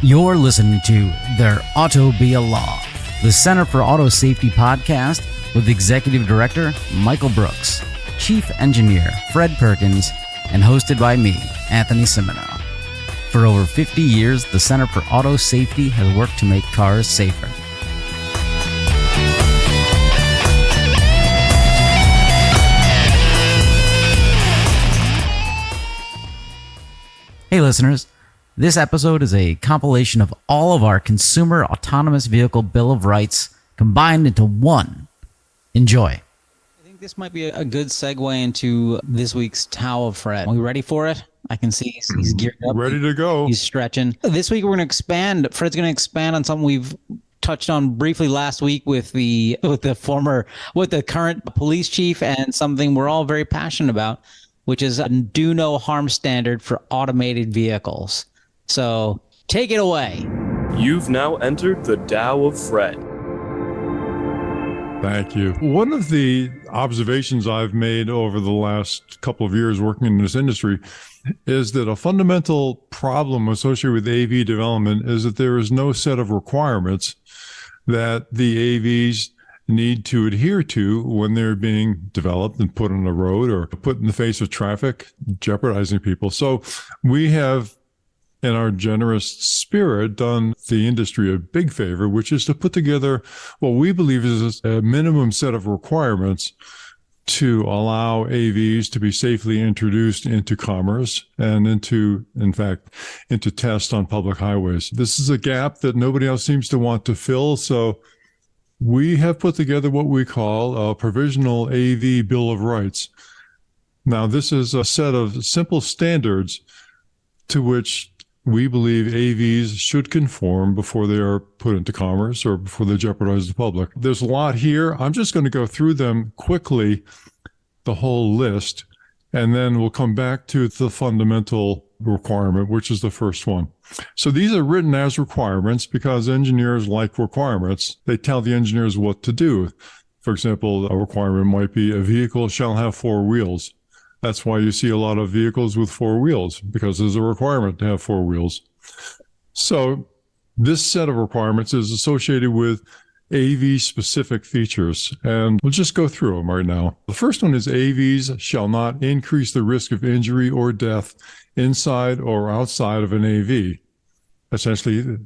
You're listening to There Ought to Be a Law, the Center for Auto Safety podcast with Executive Director Michael Brooks, Chief Engineer Fred Perkins, and hosted by me, Anthony Cimino. For over 50 years, the Center for Auto Safety has worked to make cars safer. Hey listeners, this episode is a compilation of all of our Consumer Autonomous Vehicle Bill of Rights combined into one. Enjoy. I think this might be a good segue into this week's Tao of Fred. Are we ready for it? I can see he's geared up. Ready to go. He's stretching. This week we're going to expand. Fred's going to expand on something we've touched on briefly last week with the current police chief, and something we're all very passionate about, which is a do no harm standard for automated vehicles. So take it away. You've now entered the Tao of Fred. Thank you. One of the observations I've made over the last couple of years working in this industry is that a fundamental problem associated with AV development is that there is no set of requirements that the AVs need to adhere to when they're being developed and put on the road or put in the face of traffic, jeopardizing people. So we have, in our generous spirit, done the industry a big favor, which is to put together what we believe is a minimum set of requirements to allow AVs to be safely introduced into commerce and into test on public highways. This is a gap that nobody else seems to want to fill, so we have put together what we call a provisional AV Bill of Rights. Now, this is a set of simple standards to which we believe AVs should conform before they are put into commerce or before they jeopardize the public. There's a lot here. I'm just going to go through them quickly, the whole list, and then we'll come back to the fundamental requirement, which is the first one. So these are written as requirements because engineers like requirements. They tell the engineers what to do. For example, a requirement might be a vehicle shall have 4 wheels. That's why you see a lot of vehicles with 4 wheels, because there's a requirement to have 4 wheels. So this set of requirements is associated with AV-specific features, and we'll just go through them right now. The first one is AVs shall not increase the risk of injury or death inside or outside of an AV. Essentially,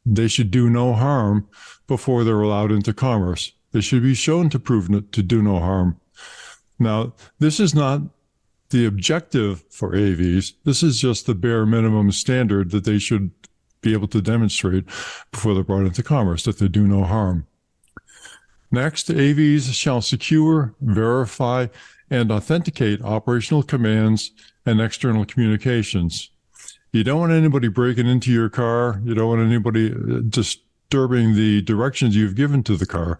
they should do no harm before they're allowed into commerce. They should be shown to prove to do no harm. Now, this is not the objective for AVs. This is just the bare minimum standard that they should be able to demonstrate before they're brought into commerce, that they do no harm. Next, AVs shall secure, verify, and authenticate operational commands and external communications. You don't want anybody breaking into your car. You don't want anybody disturbing the directions you've given to the car.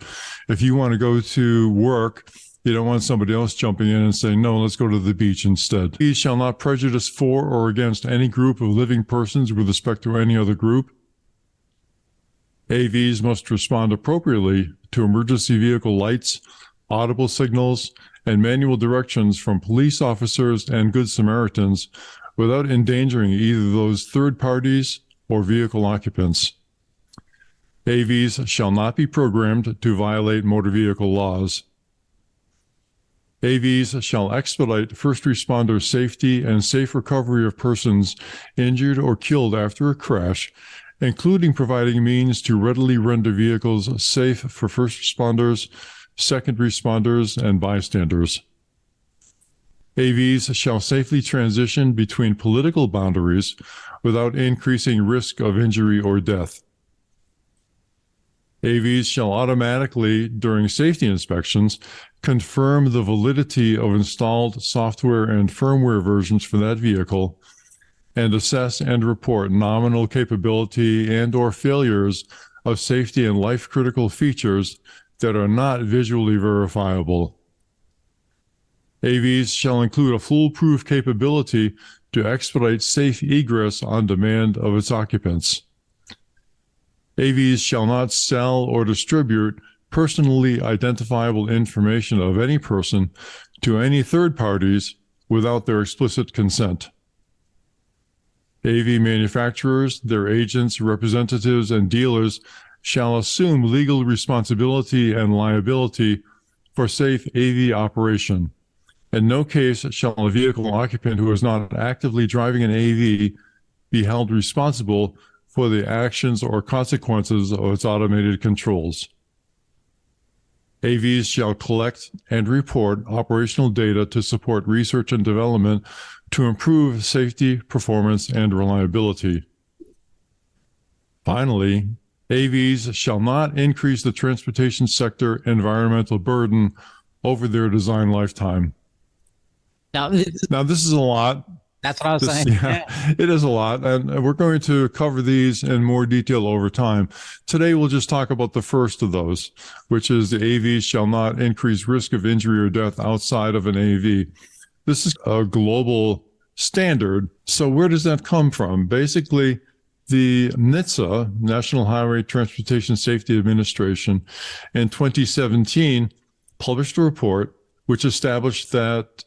If you want to go to work, you don't want somebody else jumping in and saying, no, let's go to the beach instead. These shall not prejudice for or against any group of living persons with respect to any other group. AVs must respond appropriately to emergency vehicle lights, audible signals, and manual directions from police officers and Good Samaritans without endangering either those third parties or vehicle occupants. AVs shall not be programmed to violate motor vehicle laws. AVs shall expedite first responder safety and safe recovery of persons injured or killed after a crash, including providing means to readily render vehicles safe for first responders, second responders, and bystanders. AVs shall safely transition between political boundaries without increasing risk of injury or death. AVs shall automatically, during safety inspections, confirm the validity of installed software and firmware versions for that vehicle, and assess and report nominal capability and/or failures of safety and life-critical features that are not visually verifiable. AVs shall include a foolproof capability to expedite safe egress on demand of its occupants. AVs shall not sell or distribute personally identifiable information of any person to any third parties without their explicit consent. AV manufacturers, their agents, representatives, and dealers shall assume legal responsibility and liability for safe AV operation. In no case shall a vehicle occupant who is not actively driving an AV be held responsible for the actions or consequences of its automated controls. AVs shall collect and report operational data to support research and development to improve safety, performance, and reliability. Finally, AVs shall not increase the transportation sector environmental burden over their design lifetime. Now, this is a lot. that's what I was saying. Yeah, it is a lot. And we're going to cover these in more detail over time. Today, we'll just talk about the first of those, which is the AVs shall not increase risk of injury or death outside of an AV. This is a global standard. So where does that come from? Basically, the NHTSA, National Highway Transportation Safety Administration, in 2017 published a report which established that,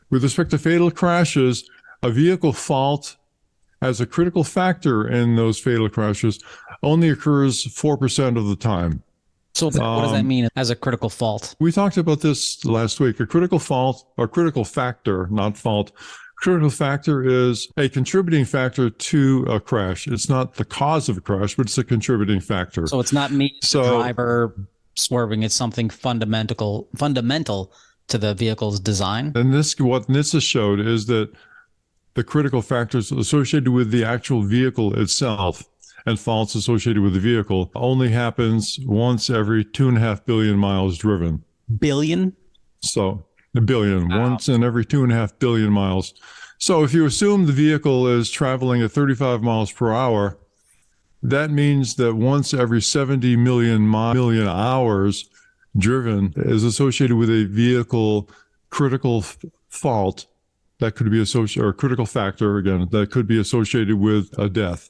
with respect to fatal crashes, a vehicle fault as a critical factor in those fatal crashes only occurs 4% of the time. So what does that mean as a critical fault? We talked about this last week. A critical fault, or critical factor, not fault. Critical factor is a contributing factor to a crash. It's not the cause of a crash, but it's a contributing factor. So it's not me, the driver swerving. It's something fundamental to the vehicle's design. And what NHTSA showed is that the critical factors associated with the actual vehicle itself and faults associated with the vehicle only happens once every 2.5 billion miles driven. Billion? So a billion, once in every 2.5 billion miles. So if you assume the vehicle is traveling at 35 miles per hour, that means that once every 70 million hours driven is associated with a vehicle critical fault that could be associated, or critical factor, again, that could be associated with a death.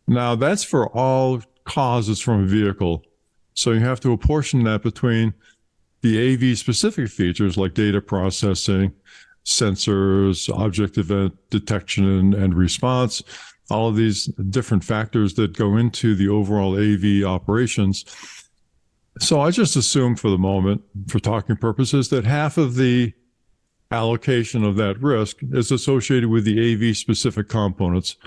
Now, that's for all causes from a vehicle. So you have to apportion that between the AV specific features like data processing, sensors, object event detection and response, all of these different factors that go into the overall AV operations. So I just assume for the moment, for talking purposes, that half of the allocation of that risk is associated with the AV specific components.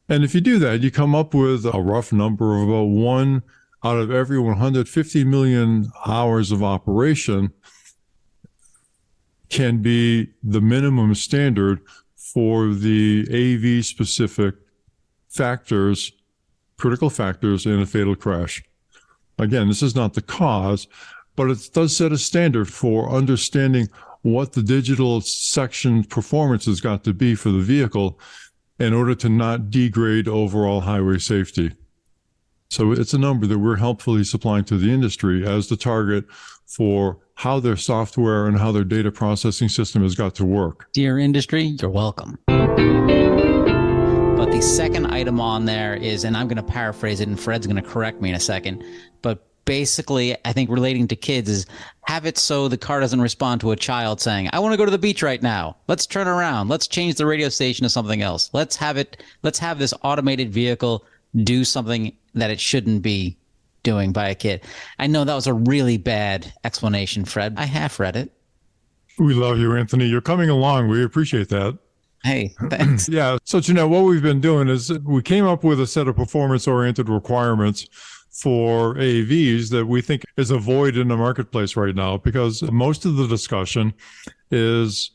And if you do that, you come up with a rough number of about 1 out of every 150 million hours of operation can be the minimum standard for the AV specific factors, critical factors in a fatal crash. Again, this is not the cause, but it does set a standard for understanding what the digital section performance has got to be for the vehicle in order to not degrade overall highway safety. So it's a number that we're helpfully supplying to the industry as the target for how their software and how their data processing system has got to work. Dear industry, you're welcome. But the second item on there is, and I'm going to paraphrase it and Fred's going to correct me in a second, but basically I think relating to kids is have it so the car doesn't respond to a child saying, I want to go to the beach right now. Let's turn around. Let's change the radio station to something else. Let's have this automated vehicle do something that it shouldn't be doing by a kid. I know that was a really bad explanation, Fred. I half read it. We love you, Anthony. You're coming along. We appreciate that. Hey, thanks. Yeah. So, Jeanette, what we've been doing is we came up with a set of performance-oriented requirements for AVs that we think is a void in the marketplace right now, because most of the discussion is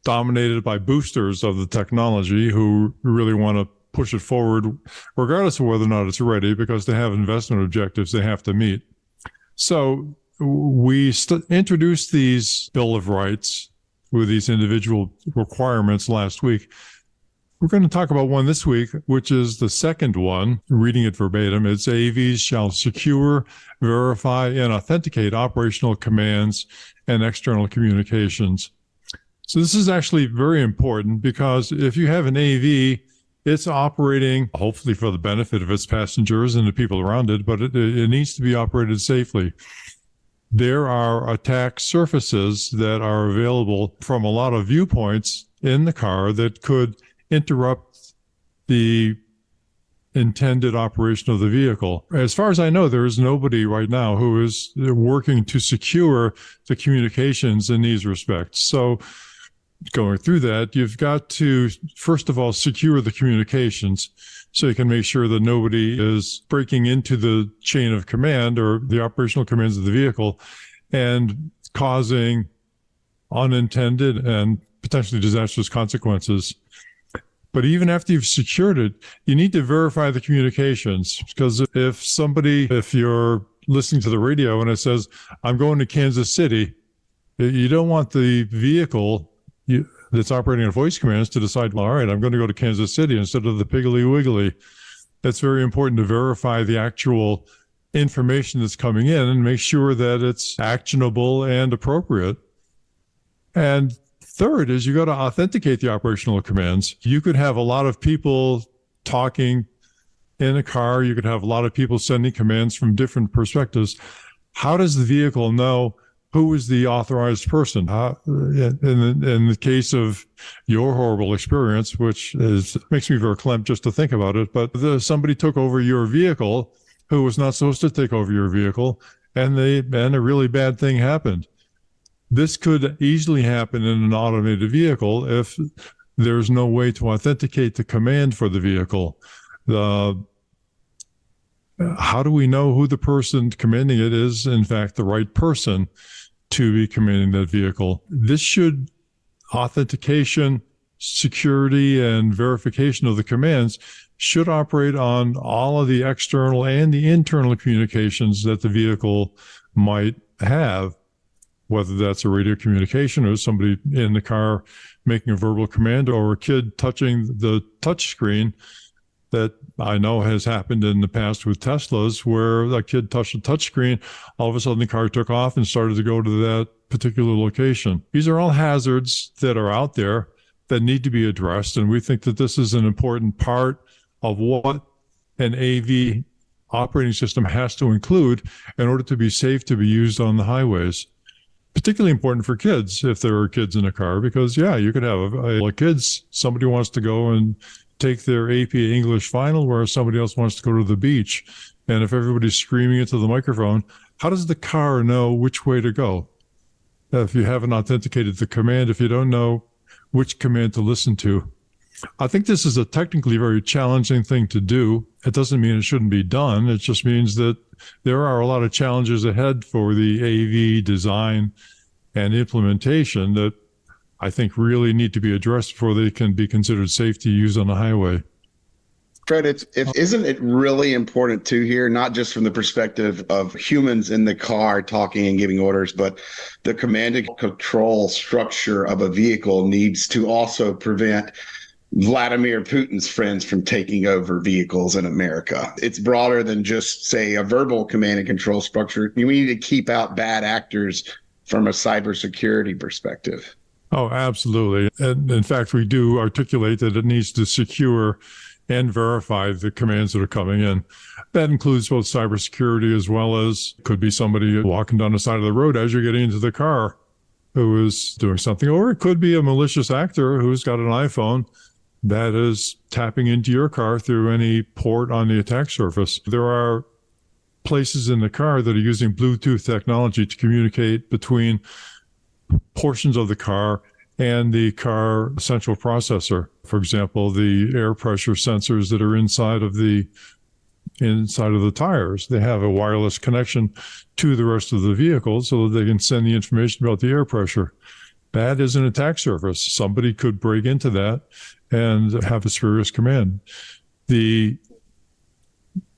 dominated by boosters of the technology who really want to push it forward, regardless of whether or not it's ready, because they have investment objectives they have to meet. So we introduced these Bill of Rights with these individual requirements last week. We're going to talk about one this week, which is the second one, reading it verbatim. It's AVs shall secure, verify, and authenticate operational commands and external communications. So this is actually very important, because if you have an AV, it's operating, hopefully for the benefit of its passengers and the people around it, but it needs to be operated safely. There are attack surfaces that are available from a lot of viewpoints in the car that could interrupt the intended operation of the vehicle. As far as I know, there is nobody right now who is working to secure the communications in these respects. So going through that, you've got to, first of all, secure the communications so you can make sure that nobody is breaking into the chain of command or the operational commands of the vehicle and causing unintended and potentially disastrous consequences. But even after you've secured it, you need to verify the communications, because if you're listening to the radio and it says, I'm going to Kansas City, you don't want the vehicle that's operating on voice commands to decide, well, all right, I'm going to go to Kansas City instead of the Piggly Wiggly. That's very important to verify the actual information that's coming in and make sure that it's actionable and appropriate. And third is you got to authenticate the operational commands. You could have a lot of people talking in a car. You could have a lot of people sending commands from different perspectives. How does the vehicle know who is the authorized person? In the case of your horrible experience, which makes me verklempt just to think about it, but somebody took over your vehicle who was not supposed to take over your vehicle, and a really bad thing happened. This could easily happen in an automated vehicle if there's no way to authenticate the command for the vehicle. How do we know who the person commanding it is, in fact, the right person to be commanding that vehicle? Authentication, security, and verification of the commands should operate on all of the external and the internal communications that the vehicle might have, whether that's a radio communication or somebody in the car making a verbal command or a kid touching the touch screen. That I know has happened in the past with Teslas, where a kid touched a touch screen, all of a sudden the car took off and started to go to that particular location. These are all hazards that are out there that need to be addressed, and we think that this is an important part of what an AV operating system has to include in order to be safe to be used on the highways. Particularly important for kids, if there are kids in a car, because you could have kids, somebody wants to go and take their AP English final where somebody else wants to go to the beach. And if everybody's screaming into the microphone, how does the car know which way to go? If you haven't authenticated the command, if you don't know which command to listen to. I think this is a technically very challenging thing to do. It doesn't mean it shouldn't be done. It just means that there are a lot of challenges ahead for the AV design and implementation that I think really need to be addressed before they can be considered safe to use on the highway. Fred, isn't it really important too here, not just from the perspective of humans in the car talking and giving orders, but the command and control structure of a vehicle needs to also prevent Vladimir Putin's friends from taking over vehicles in America. It's broader than just, say, a verbal command and control structure. We need to keep out bad actors from a cybersecurity perspective. Oh, absolutely. And in fact, we do articulate that it needs to secure and verify the commands that are coming in. That includes both cybersecurity as well as could be somebody walking down the side of the road as you're getting into the car who is doing something, or it could be a malicious actor who's got an iPhone that is tapping into your car through any port on the attack surface. There are places in the car that are using Bluetooth technology to communicate between portions of the car and the car central processor. For example, the air pressure sensors that are inside of the tires, they have a wireless connection to the rest of the vehicle so that they can send the information about the air pressure. That is an attack surface. Somebody could break into that and have a spurious command.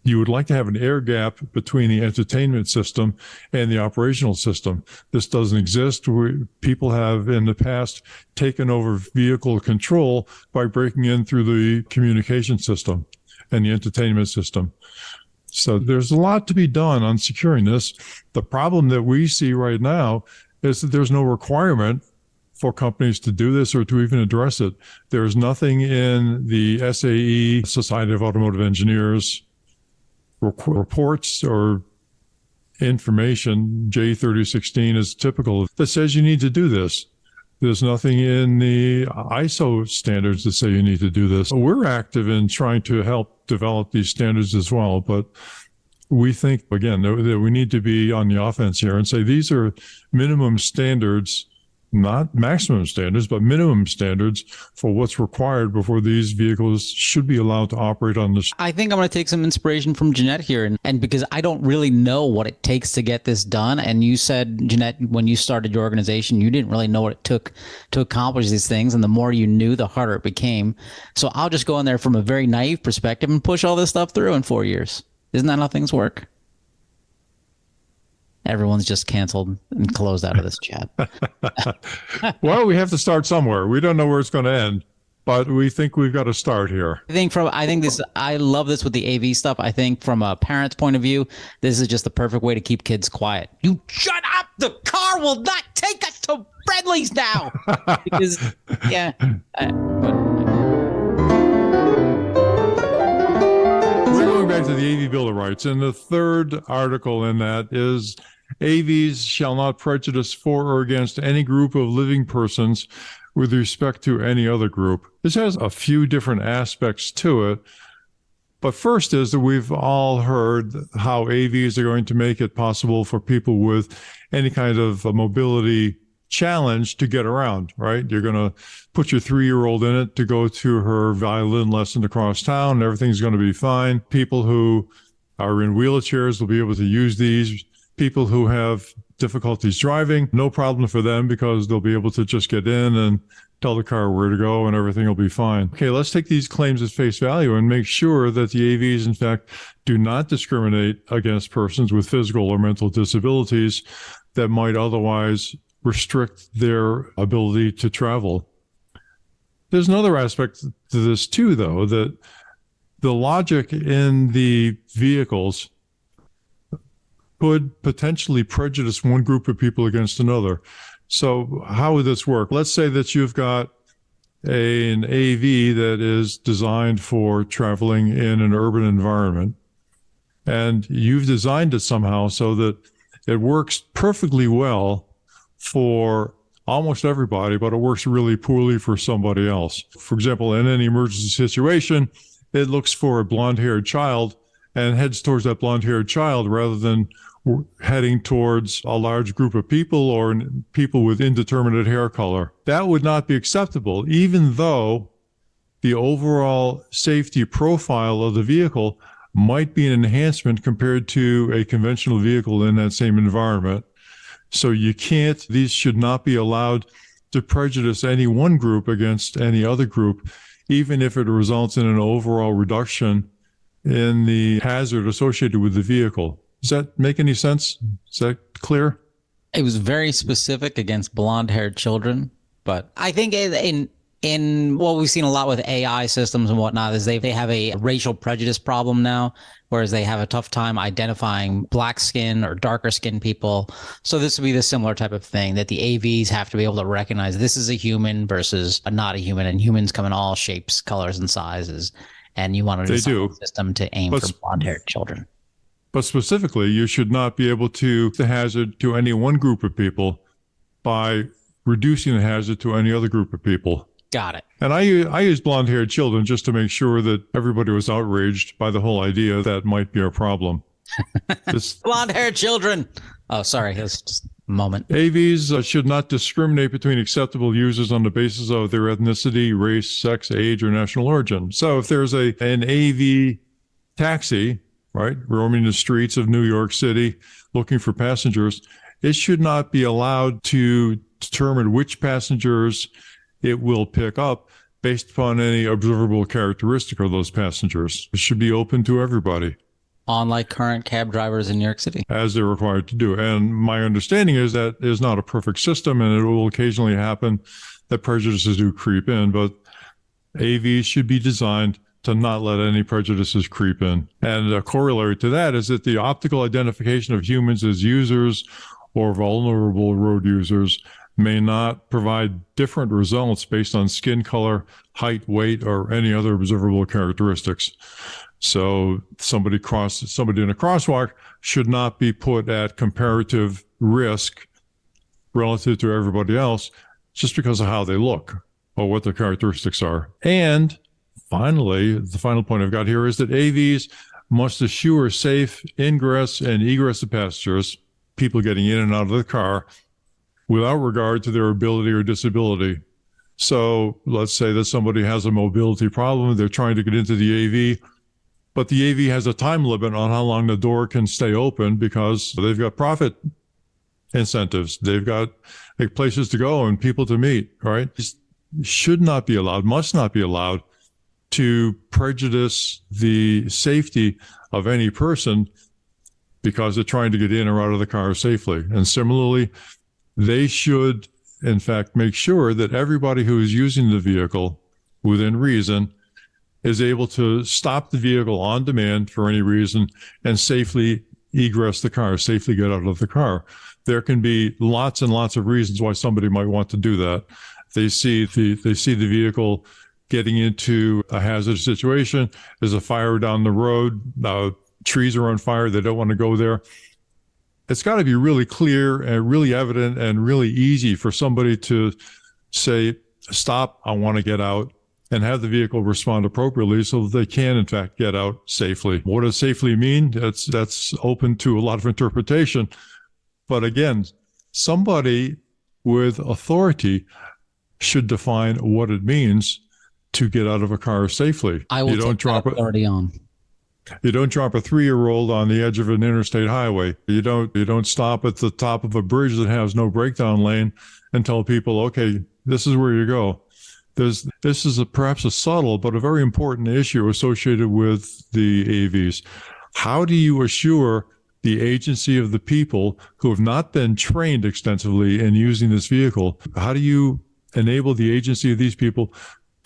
You would like to have an air gap between the entertainment system and the operational system. This doesn't exist. People have in the past taken over vehicle control by breaking in through the communication system and the entertainment system. So there's a lot to be done on securing this. The problem that we see right now is that there's no requirement for companies to do this or to even address it. There's nothing in the SAE, Society of Automotive Engineers, reports or information, J3016 is typical, that says you need to do this. There's nothing in the ISO standards that say you need to do this. We're active in trying to help develop these standards as well, but we think, again, that we need to be on the offense here and say these are minimum standards, not maximum standards, but minimum standards for what's required before these vehicles should be allowed to operate on this. I think I'm going to take some inspiration from Jeanette here. And because I don't really know what it takes to get this done. And you said, Jeanette, when you started your organization, you didn't really know what it took to accomplish these things. And the more you knew, the harder it became. So I'll just go in there from a very naive perspective and push all this stuff through in 4 years. Isn't that how things work? Everyone's just canceled and closed out of this chat. Well, we have to start somewhere. We don't know where it's going to end, but we think we've got to start here. I love this with the AV stuff. I think from a parent's point of view, this is just the perfect way to keep kids quiet. You shut up! The car will not take us to Friendly's now. Because, yeah. We're going back to the AV Bill of Rights, and the third article in that is AVs shall not prejudice for or against any group of living persons with respect to any other group. This has a few different aspects to it. But first is that we've all heard how AVs are going to make it possible for people with any kind of a mobility challenge to get around, right? You're going to put your 3-year-old in it to go to her violin lesson across town, and everything's going to be fine. People who are in wheelchairs will be able to use these. People who have difficulties driving, no problem for them because they'll be able to just get in and tell the car where to go and everything will be fine. Okay, let's take these claims at face value and make sure that the AVs, in fact, do not discriminate against persons with physical or mental disabilities that might otherwise restrict their ability to travel. There's another aspect to this too, though, that the logic in the vehicles could potentially prejudice one group of people against another. So how would this work? Let's say that you've got an AV that is designed for traveling in an urban environment, and you've designed it somehow so that it works perfectly well for almost everybody, but it works really poorly for somebody else. For example, in any emergency situation, it looks for a blonde-haired child and heads towards that blonde-haired child rather than heading towards a large group of people or people with indeterminate hair color. That would not be acceptable, even though the overall safety profile of the vehicle might be an enhancement compared to a conventional vehicle in that same environment. So these should not be allowed to prejudice any one group against any other group, even if it results in an overall reduction in the hazard associated with the vehicle. Does that make any sense? Is that clear? It was very specific against blonde-haired children, but I think in what we've seen a lot with AI systems and whatnot is they have a racial prejudice problem now, whereas they have a tough time identifying black skin or darker skinned people. So this would be the similar type of thing that the AVs have to be able to recognize this is a human versus not a human, and humans come in all shapes, colors, and sizes. And you want to design a system to aim for blonde-haired children. But specifically, you should not be able to the hazard to any one group of people by reducing the hazard to any other group of people. Got it. And I use blonde-haired children just to make sure that everybody was outraged by the whole idea that might be a problem. Blonde-haired children. Oh, sorry. It was just a moment. AVs should not discriminate between acceptable users on the basis of their ethnicity, race, sex, age, or national origin. So if there's an AV taxi, right, roaming the streets of New York City looking for passengers, it should not be allowed to determine which passengers it will pick up based upon any observable characteristic of those passengers. It should be open to everybody. Unlike current cab drivers in New York City. As they're required to do. And my understanding is that is not a perfect system, and it will occasionally happen that prejudices do creep in, but AVs should be designed to not let any prejudices creep in. And a corollary to that is that the optical identification of humans as users or vulnerable road users may not provide different results based on skin color, height, weight, or any other observable characteristics. So somebody in a crosswalk should not be put at comparative risk relative to everybody else just because of how they look or what their characteristics are. And finally, the final point I've got here is that AVs must assure safe ingress and egress of passengers, people getting in and out of the car, without regard to their ability or disability. So let's say that somebody has a mobility problem, they're trying to get into the AV, but the AV has a time limit on how long the door can stay open because they've got profit incentives. They've got places to go and people to meet, right? It should not be allowed, must not be allowed to prejudice the safety of any person because they're trying to get in or out of the car safely. And similarly, they should, in fact, make sure that everybody who is using the vehicle within reason is able to stop the vehicle on demand for any reason and safely egress the car, safely get out of the car. There can be lots and lots of reasons why somebody might want to do that. They see the vehicle getting into a hazardous situation. There's a fire down the road. Trees are on fire. They don't want to go there. It's got to be really clear and really evident and really easy for somebody to say, stop, I want to get out, and have the vehicle respond appropriately so that they can, in fact, get out safely. What does safely mean? That's open to a lot of interpretation. But again, somebody with authority should define what it means to get out of a car safely. I will take that authority on. You don't drop a 3-year-old on the edge of an interstate highway. You don't stop at the top of a bridge that has no breakdown lane and tell people, okay, this is where you go. This is perhaps a subtle but a very important issue associated with the AVs. How do you assure the agency of the people who have not been trained extensively in using this vehicle? How do you enable the agency of these people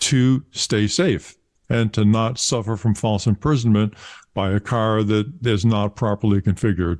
to stay safe and to not suffer from false imprisonment by a car that is not properly configured?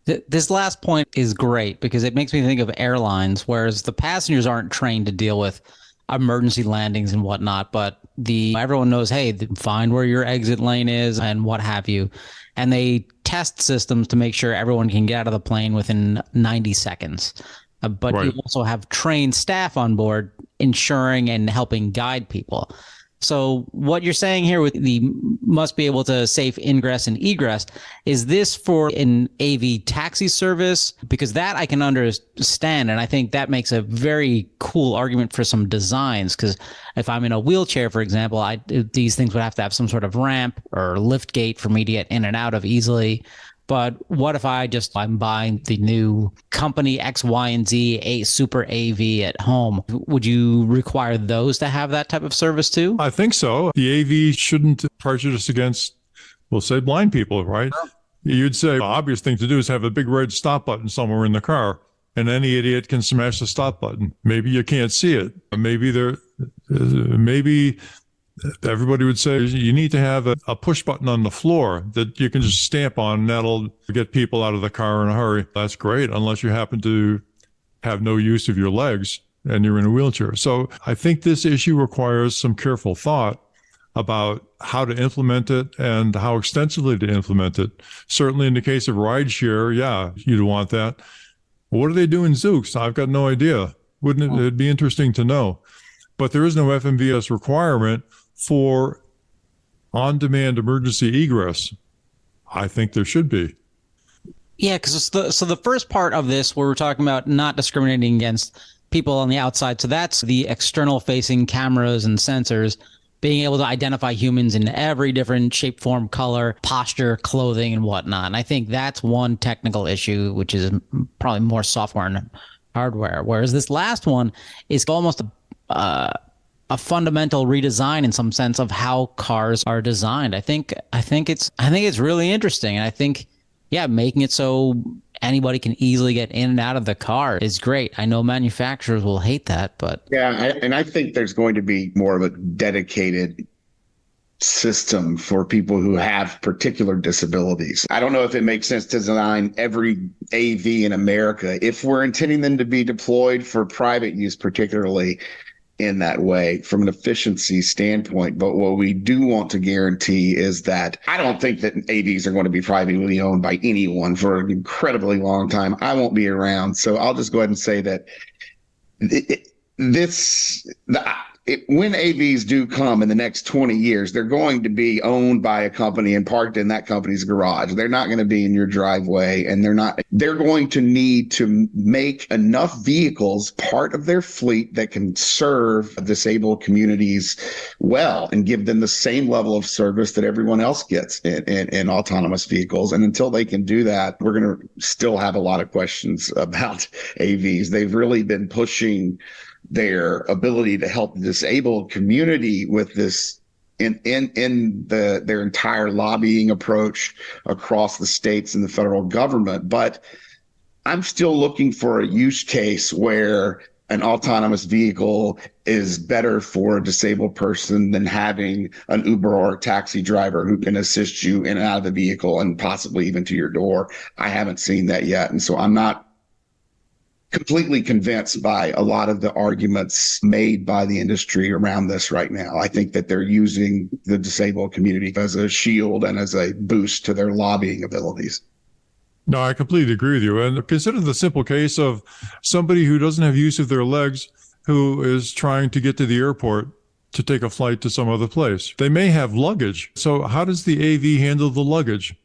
This last point is great because it makes me think of airlines, whereas the passengers aren't trained to deal with emergency landings and whatnot, but everyone knows, hey, find where your exit lane is and what have you. And they test systems to make sure everyone can get out of the plane within 90 seconds. But Right. You also have trained staff on board ensuring and helping guide people. So what you're saying here with the must be able to safe ingress and egress, is this for an AV taxi service? Because that I can understand. And I think that makes a very cool argument for some designs. Because if I'm in a wheelchair, for example, these things would have to have some sort of ramp or lift gate for me to get in and out of easily. But what if I'm buying the new company X, Y, and Z, a super AV at home? Would you require those to have that type of service too? I think so. The AV shouldn't prejudice against, we'll say, blind people, right? Sure. You'd say the obvious thing to do is have a big red stop button somewhere in the car, and any idiot can smash the stop button. Maybe you can't see it. Maybe everybody would say you need to have a push button on the floor that you can just stamp on, and that'll get people out of the car in a hurry. That's great, unless you happen to have no use of your legs and you're in a wheelchair. So I think this issue requires some careful thought about how to implement it and how extensively to implement it. Certainly in the case of rideshare, yeah, you'd want that. What do they do in Zoox? I've got no idea. Wouldn't it? It'd be interesting to know. But there is no FMVS requirement for on-demand emergency egress. I think there should be. Yeah, because the first part of this, where we're talking about not discriminating against people on the outside, so that's the external-facing cameras and sensors being able to identify humans in every different shape, form, color, posture, clothing, and whatnot. And I think that's one technical issue, which is probably more software and hardware. Whereas this last one is almost a fundamental redesign in some sense of how cars are designed. I think it's really interesting. And I think, yeah, making it so anybody can easily get in and out of the car is great. I know manufacturers will hate that, but yeah, and I think there's going to be more of a dedicated system for people who have particular disabilities. I don't know if it makes sense to design every AV in America if we're intending them to be deployed for private use, particularly in that way from an efficiency standpoint. But what we do want to guarantee is that I don't think that AVs are going to be privately owned by anyone for an incredibly long time. I won't be around. So I'll just go ahead and say that when AVs do come in the next 20 years, they're going to be owned by a company and parked in that company's garage. They're not going to be in your driveway, and they're going to need to make enough vehicles part of their fleet that can serve disabled communities well and give them the same level of service that everyone else gets in autonomous vehicles. And until they can do that, we're going to still have a lot of questions about AVs. They've really been pushing their ability to help the disabled community with this in their entire lobbying approach across the states and the federal government. But I'm still looking for a use case where an autonomous vehicle is better for a disabled person than having an Uber or a taxi driver who can assist you in and out of the vehicle and possibly even to your door. I haven't seen that yet. And so I'm not completely convinced by a lot of the arguments made by the industry around this right now. I think that they're using the disabled community as a shield and as a boost to their lobbying abilities. No, I completely agree with you. And consider the simple case of somebody who doesn't have use of their legs, who is trying to get to the airport to take a flight to some other place. They may have luggage. So how does the AV handle the luggage?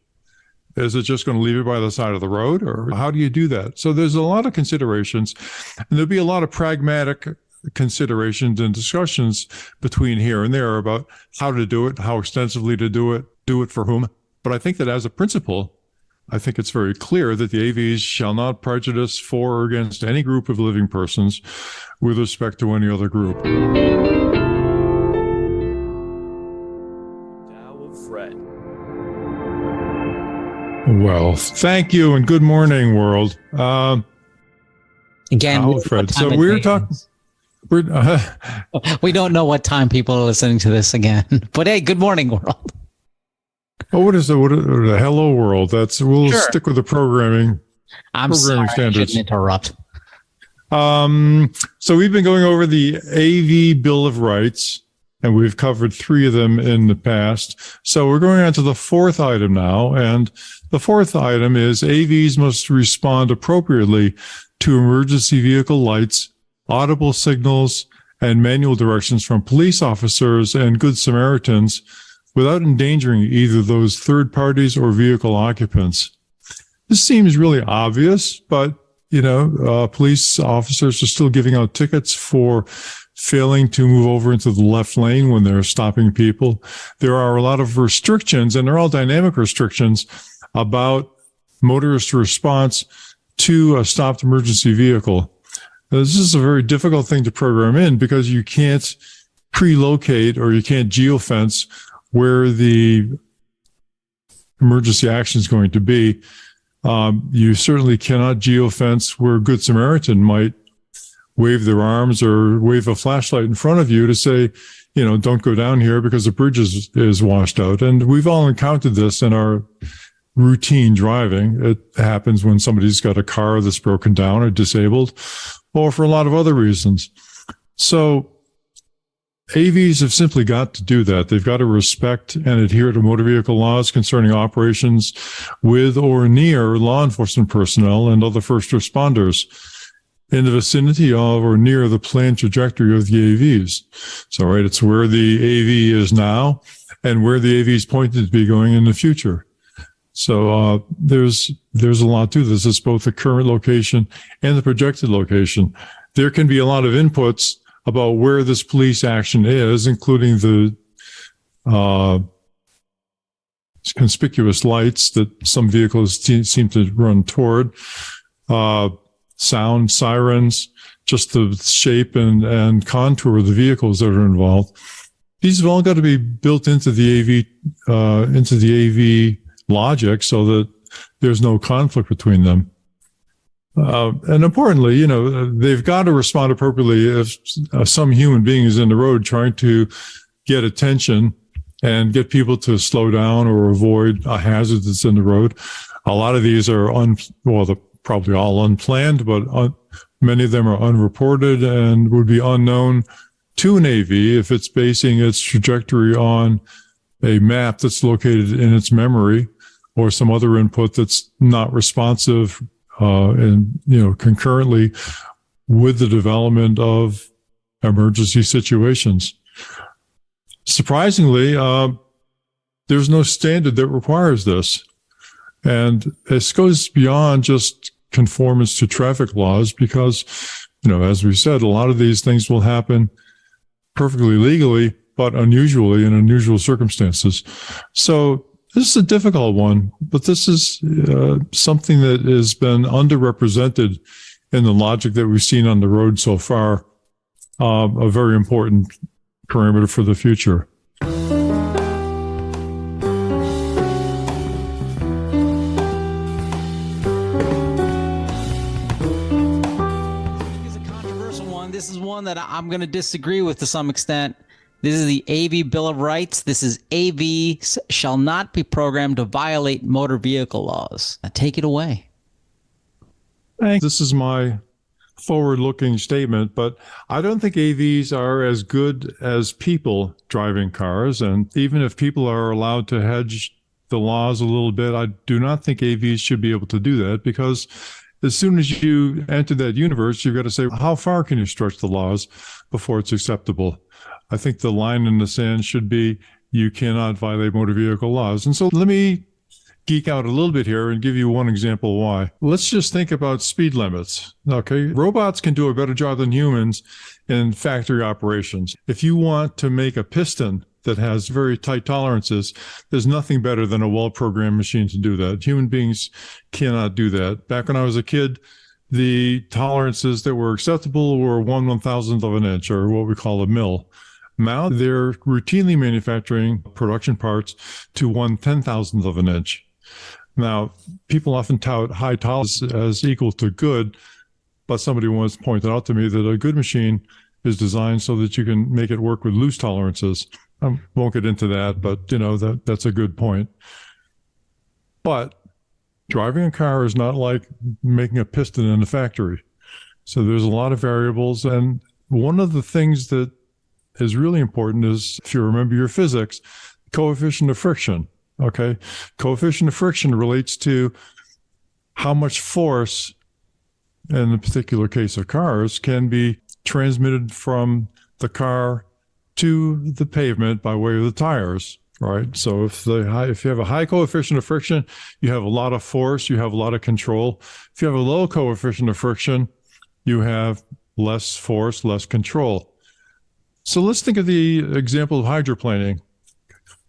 Is it just going to leave it by the side of the road, or how do you do that? So there's a lot of considerations, and there'll be a lot of pragmatic considerations and discussions between here and there about how to do it, how extensively to do it for whom. But I think that as a principle, I think it's very clear that the AVs shall not prejudice for or against any group of living persons with respect to any other group. Tao of Fred. Well, thank you and good morning, world. Again, Tao of Fred. So we're talking. We don't know what time people are listening to this again, but hey, good morning, world. Oh, what is the hello world? We'll stick with the programming. I'm sorry, standards. I shouldn't interrupt. So we've been going over the AV Bill of Rights, and we've covered 3 of them in the past. So we're going on to the 4th item now, and the 4th item is AVs must respond appropriately to emergency vehicle lights, audible signals, and manual directions from police officers and Good Samaritans without endangering either those third parties or vehicle occupants. This seems really obvious, but, police officers are still giving out tickets for failing to move over into the left lane when they're stopping people. There are a lot of restrictions, and they're all dynamic restrictions about motorist response to a stopped emergency vehicle. This is a very difficult thing to program in because you can't pre-locate or you can't geofence where the emergency action is going to be. You certainly cannot geofence where Good Samaritan might wave their arms or wave a flashlight in front of you to say, don't go down here because the bridge is washed out. And we've all encountered this in our routine driving. It happens when somebody's got a car that's broken down or disabled, or for a lot of other reasons. So AVs have simply got to do that. They've got to respect and adhere to motor vehicle laws concerning operations with or near law enforcement personnel and other first responders in the vicinity of or near the planned trajectory of the AVs. So, right, it's where the AV is now and where the AV is pointed to be going in the future. So there's a lot to this. It's both the current location and the projected location. There can be a lot of inputs about where this police action is, including the conspicuous lights that some vehicles seem to run toward, sound, sirens, just the shape and contour of the vehicles that are involved. These have all got to be built into the AV logic so that there's no conflict between them. And importantly, they've got to respond appropriately if some human being is in the road trying to get attention and get people to slow down or avoid a hazard that's in the road. A lot of these are they're probably all unplanned, but many of them are unreported and would be unknown to an AV if it's basing its trajectory on a map that's located in its memory or some other input that's not responsive and concurrently with the development of emergency situations. Surprisingly, there's no standard that requires this. And this goes beyond just conformance to traffic laws because, as we said, a lot of these things will happen perfectly legally, but unusually in unusual circumstances. So this is a difficult one, but this is something that has been underrepresented in the logic that we've seen on the road so far, a very important parameter for the future. This is one that I'm going to disagree with to some extent. This is the AV Bill of Rights. This is AVs shall not be programmed to violate motor vehicle laws. Now take it away. This is my forward-looking statement, but I don't think AVs are as good as people driving cars. And even if people are allowed to hedge the laws a little bit, I do not think AVs should be able to do that because as soon as you enter that universe, you've got to say, how far can you stretch the laws before it's acceptable? I think the line in the sand should be, you cannot violate motor vehicle laws. And so let me geek out a little bit here and give you one example why. Let's just think about speed limits. Okay, robots can do a better job than humans in factory operations. If you want to make a piston that has very tight tolerances, there's nothing better than a well-programmed machine to do that. Human beings cannot do that. Back when I was a kid, the tolerances that were acceptable were 1/1000th of an inch, or what we call a mil. Now they're routinely manufacturing production parts to 1/10,000th of an inch. Now, people often tout high tolerances as equal to good, but somebody once pointed out to me that a good machine is designed so that you can make it work with loose tolerances. I won't get into that, but that's a good point. But driving a car is not like making a piston in a factory. So there's a lot of variables. And one of the things that is really important is, if you remember your physics, coefficient of friction. Okay. Coefficient of friction relates to how much force, in the particular case of cars, can be transmitted from the car to the pavement by way of the tires, right? So if you have a high coefficient of friction, you have a lot of force, you have a lot of control. If you have a low coefficient of friction, you have less force, less control. So let's think of the example of hydroplaning.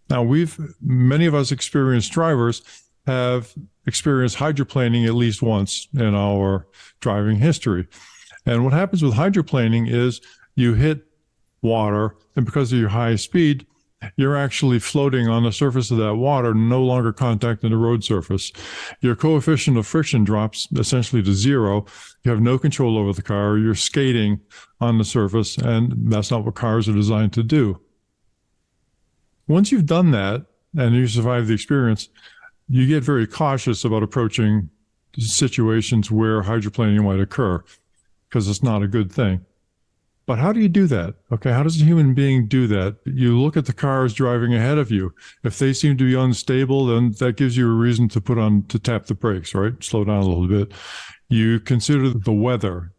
Now, many of us experienced drivers have experienced hydroplaning at least once in our driving history. And what happens with hydroplaning is you hit water, and because of your high speed, you're actually floating on the surface of that water, no longer contacting the road surface. Your coefficient of friction drops essentially to zero. You have no control over the car. You're skating on the surface, and that's not what cars are designed to do. Once you've done that and you survive the experience, you get very cautious about approaching situations where hydroplaning might occur because it's not a good thing. But how do you do that? Okay, how does a human being do that? You look at the cars driving ahead of you. If they seem to be unstable, then that gives you a reason to tap the brakes, right? Slow down a little bit. You consider the weather.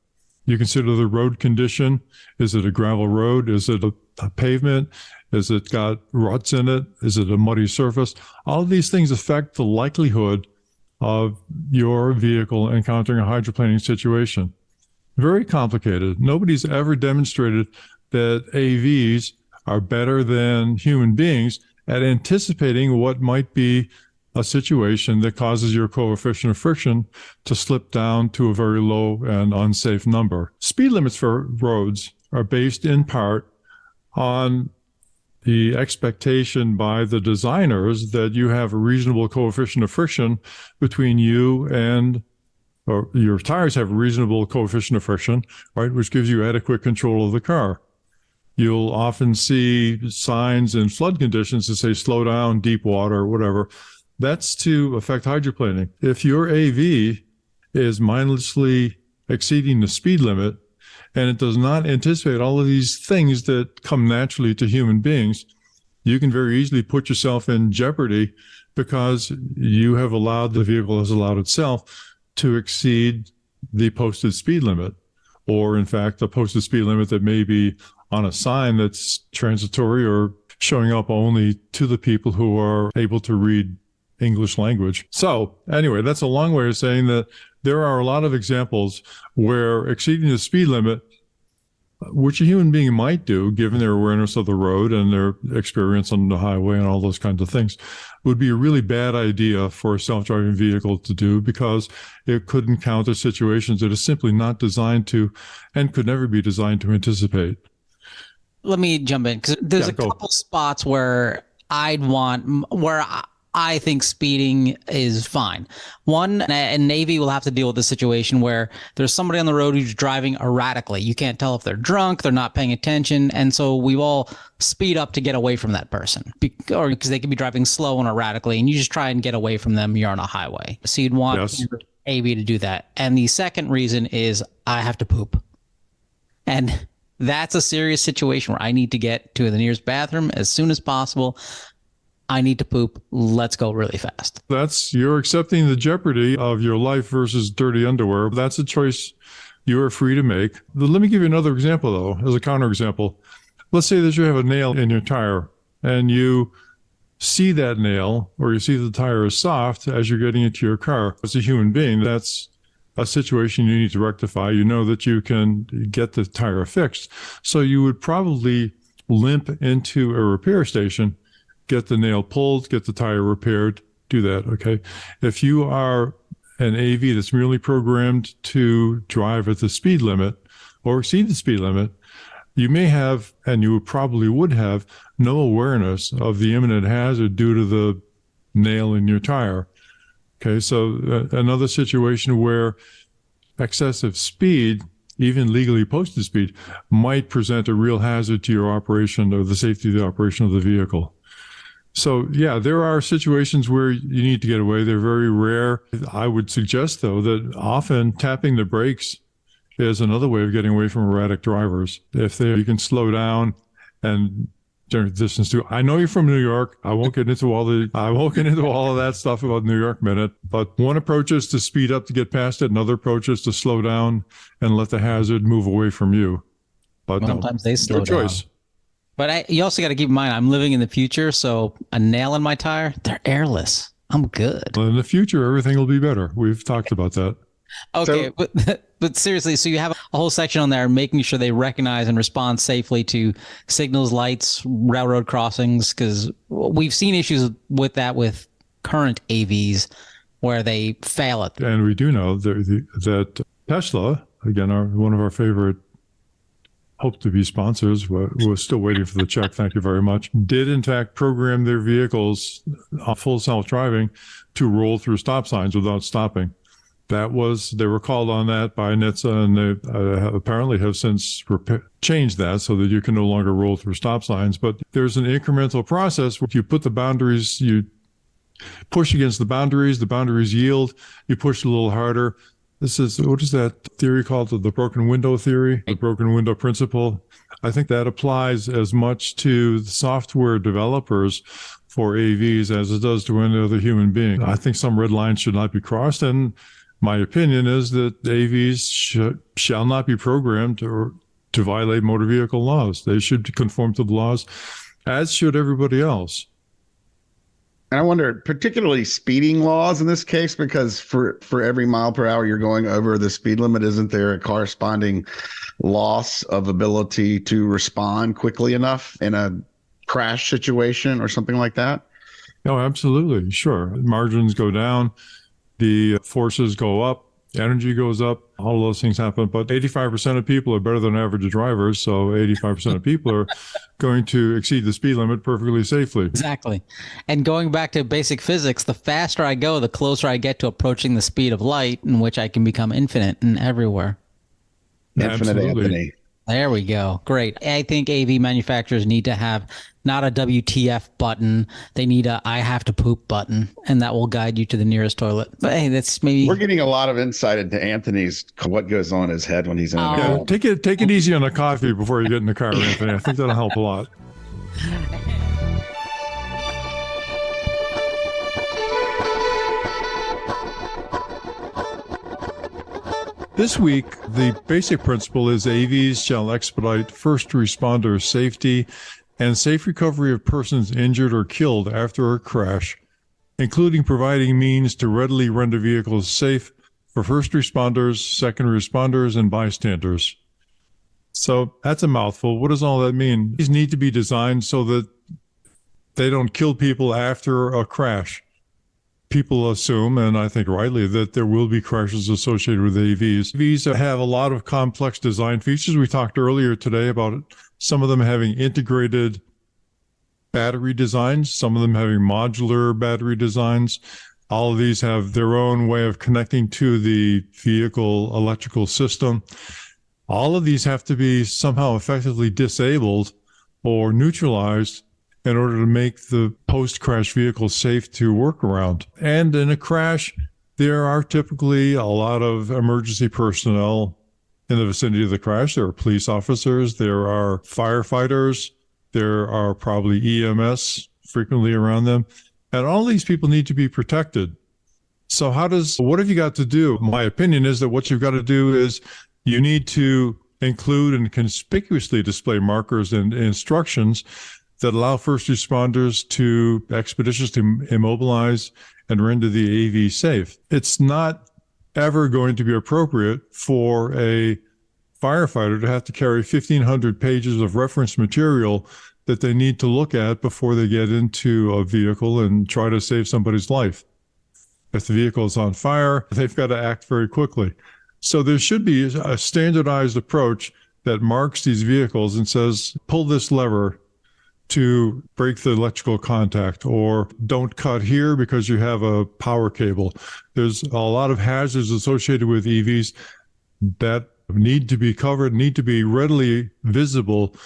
You consider the road condition. Is it a gravel road? Is it a pavement? Is it got ruts in it? Is it a muddy surface? All of these things affect the likelihood of your vehicle encountering a hydroplaning situation. Very complicated. Nobody's ever demonstrated that AVs are better than human beings at anticipating what might be a situation that causes your coefficient of friction to slip down to a very low and unsafe number. Speed limits for roads are based in part on the expectation by the designers that you have a reasonable coefficient of friction between you and, or your tires have a reasonable coefficient of friction, right, which gives you adequate control of the car. You'll often see signs in flood conditions that say slow down, deep water, or whatever. That's to affect hydroplaning. If your AV is mindlessly exceeding the speed limit and it does not anticipate all of these things that come naturally to human beings, you can very easily put yourself in jeopardy because you have allowed, the vehicle has allowed itself to exceed the posted speed limit. or in fact, a posted speed limit that may be on a sign that's transitory or showing up only to the people who are able to read English language. So anyway, that's a long way of saying that there are a lot of examples where exceeding the speed limit, which a human being might do, given their awareness of the road and their experience on the highway and all those kinds of things, would be a really bad idea for a self-driving vehicle to do, because it could encounter situations that are simply not designed to and could never be designed to anticipate. Let me jump in, because there's a go. couple spots where I think speeding is fine. One, and Navy will have to deal with the situation where there's somebody on the road who's driving erratically. You can't tell if they're drunk, they're not paying attention. And so we all speed up to get away from that person, or because they could be driving slow and erratically, and you just try and get away from them. You're on a highway. So you'd want AV to do that. And the second reason is I have to poop. And that's a serious situation where I need to get to the nearest bathroom as soon as possible. I need to poop. Let's go really fast. You're accepting the jeopardy of your life versus dirty underwear. That's a choice you are free to make. Let me give you another example, though, as a counterexample. Let's say that you have a nail in your tire and you see that nail, or you see the tire is soft as you're getting into your car. As a human being, that's a situation you need to rectify. You know that you can get the tire fixed. So you would probably limp into a repair station, get the nail pulled, get the tire repaired, do that, okay? If you are an AV that's merely programmed to drive at the speed limit or exceed the speed limit, you may have, and you probably would have, no awareness of the imminent hazard due to the nail in your tire. Okay, so another situation where excessive speed, even legally posted speed, might present a real hazard to your operation or the safety of the operation of the vehicle. So, yeah, there are situations where you need to get away. They're very rare. I would suggest, though, that often tapping the brakes is another way of getting away from erratic drivers. You can slow down and generate distance too. I know you're from New York. I won't get into all of that stuff about New York Minute. But one approach is to speed up to get past it. Another approach is to slow down and let the hazard move away from you. But sometimes they slow down. Choice. But you also got to keep in mind, I'm living in the future, so a nail in my tire, they're airless. I'm good. Well, in the future, everything will be better. We've talked about that. Okay, but seriously, so you have a whole section on there making sure they recognize and respond safely to signals, lights, railroad crossings, because we've seen issues with that with current AVs where they fail at them. And we do know that Tesla, again, one of our favorite hope-to-be sponsors, we're still waiting for the check, thank you very much, did in fact program their vehicles on full self-driving to roll through stop signs without stopping. They were called on that by NHTSA, and they apparently have since changed that so that you can no longer roll through stop signs. But there's an incremental process where you put the boundaries, you push against the boundaries yield, you push a little harder. What is that theory called? The broken window theory, the broken window principle. I think that applies as much to the software developers for AVs as it does to any other human being. I think some red lines should not be crossed, and my opinion is that AVs shall not be programmed to violate motor vehicle laws. They should conform to the laws, as should everybody else. And I wonder, particularly speeding laws in this case, because for every mile per hour you're going over the speed limit, isn't there a corresponding loss of ability to respond quickly enough in a crash situation or something like that? Oh, absolutely. Sure. Margins go down, the forces go up, energy goes up, all of those things happen. But 85% of people are better than average drivers. So 85% of people are going to exceed the speed limit perfectly safely. Exactly. And going back to basic physics, the faster I go, the closer I get to approaching the speed of light, in which I can become infinite and everywhere. Infinite Anthony. There we go. Great. I think AV manufacturers need to have not a WTF button. They need a I have to poop button, and that will guide you to the nearest toilet. But hey, that's maybe... We're getting a lot of insight into Anthony's, what goes on in his head when he's in the car. Take it easy on the coffee before you get in the car, Anthony. I think that'll help a lot. This week, the basic principle is AVs shall expedite first responder safety and safe recovery of persons injured or killed after a crash, including providing means to readily render vehicles safe for first responders, second responders, and bystanders. So that's a mouthful. What does all that mean? These need to be designed so that they don't kill people after a crash. People assume, and I think rightly, that there will be crashes associated with AVs. AVs have a lot of complex design features. We talked earlier today about some of them having integrated battery designs, some of them having modular battery designs. All of these have their own way of connecting to the vehicle electrical system. All of these have to be somehow effectively disabled or neutralized in order to make the post-crash vehicle safe to work around. And in a crash, there are typically a lot of emergency personnel in the vicinity of the crash. There are police officers, there are firefighters, there are probably EMS frequently around them. And all these people need to be protected. So what have you got to do? My opinion is that what you've got to do is you need to include and conspicuously display markers and instructions that allow first responders to expeditiously immobilize and render the AV safe. It's not ever going to be appropriate for a firefighter to have to carry 1,500 pages of reference material that they need to look at before they get into a vehicle and try to save somebody's life. If the vehicle is on fire, they've got to act very quickly. So there should be a standardized approach that marks these vehicles and says, pull this lever to break the electrical contact, or don't cut here because you have a power cable. There's a lot of hazards associated with EVs that need to be covered, need to be readily visible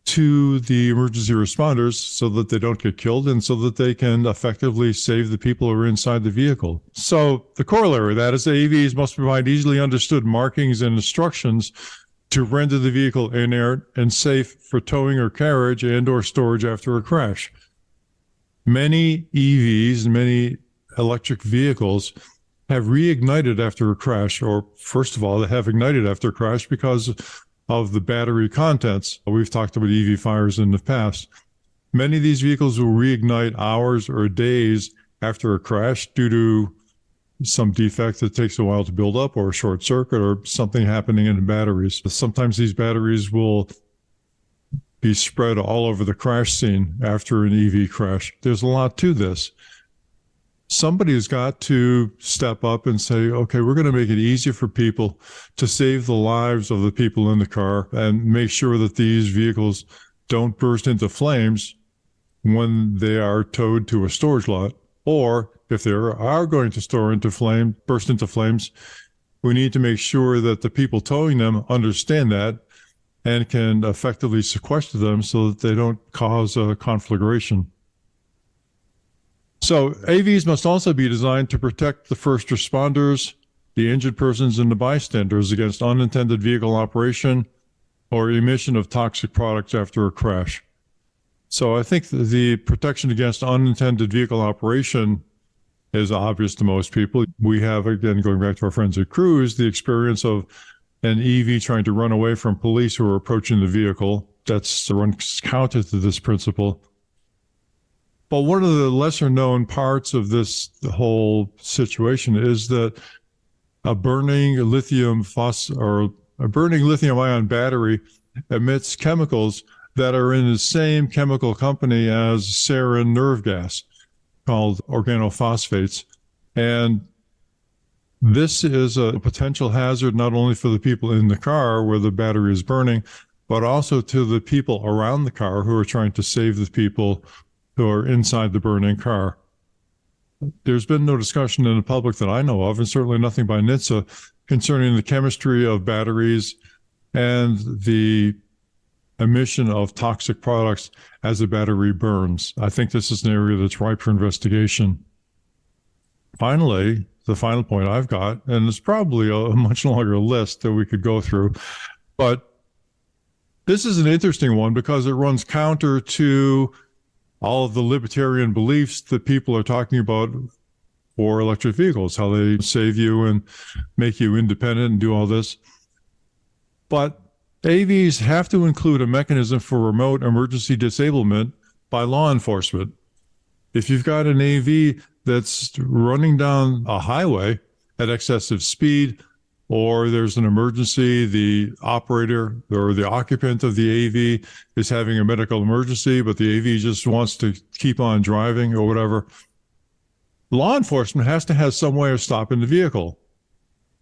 to the emergency responders so that they don't get killed and so that they can effectively save the people who are inside the vehicle. So the corollary of that is AVs must provide easily understood markings and instructions to render the vehicle inert and safe for towing or carriage and or storage after a crash. Many EVs, many electric vehicles have reignited after a crash, or first of all, they have ignited after a crash because of the battery contents. We've talked about EV fires in the past. Many of these vehicles will reignite hours or days after a crash due to some defect that takes a while to build up, or a short circuit, or something happening in the batteries. Sometimes these batteries will be spread all over the crash scene after an EV crash. There's a lot to this. Somebody has got to step up and say, okay, we're going to make it easier for people to save the lives of the people in the car and make sure that these vehicles don't burst into flames when they are towed to a storage lot. Or if they are going to burst into flames, we need to make sure that the people towing them understand that and can effectively sequester them so that they don't cause a conflagration. So AVs must also be designed to protect the first responders, the injured persons, and the bystanders against unintended vehicle operation or emission of toxic products after a crash. So I think the protection against unintended vehicle operation is obvious to most people. We have, again, going back to our friends at Cruise, the experience of an EV trying to run away from police who are approaching the vehicle. That's runs counter to this principle. But one of the lesser known parts of the whole situation is that a burning lithium ion battery emits chemicals that are in the same chemical company as sarin nerve gas, called organophosphates. And this is a potential hazard not only for the people in the car where the battery is burning, but also to the people around the car who are trying to save the people who are inside the burning car. There's been no discussion in the public that I know of, and certainly nothing by NHTSA, concerning the chemistry of batteries and the emission of toxic products as the battery burns. I think this is an area that's ripe for investigation. Finally, the final point I've got, and it's probably a much longer list that we could go through, but this is an interesting one because it runs counter to all of the libertarian beliefs that people are talking about for electric vehicles, how they save you and make you independent and do all this. But AVs have to include a mechanism for remote emergency disablement by law enforcement. If you've got an AV that's running down a highway at excessive speed, or there's an emergency, the operator or the occupant of the AV is having a medical emergency, but the AV just wants to keep on driving or whatever, law enforcement has to have some way of stopping the vehicle.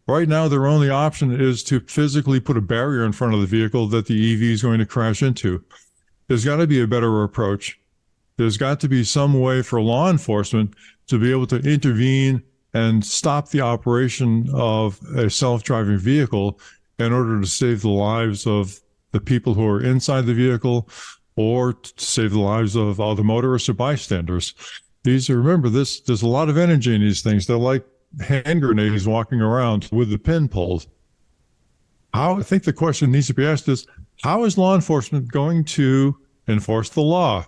Right now, their only option is to physically put a barrier in front of the vehicle that the EV is going to crash into. There's got to be a better approach. There's got to be some way for law enforcement to be able to intervene and stop the operation of a self-driving vehicle in order to save the lives of the people who are inside the vehicle or to save the lives of other motorists or bystanders. Remember, there's a lot of energy in these things. They're like hand grenades walking around with the pin pulled. I think the question needs to be asked is, how is law enforcement going to enforce the law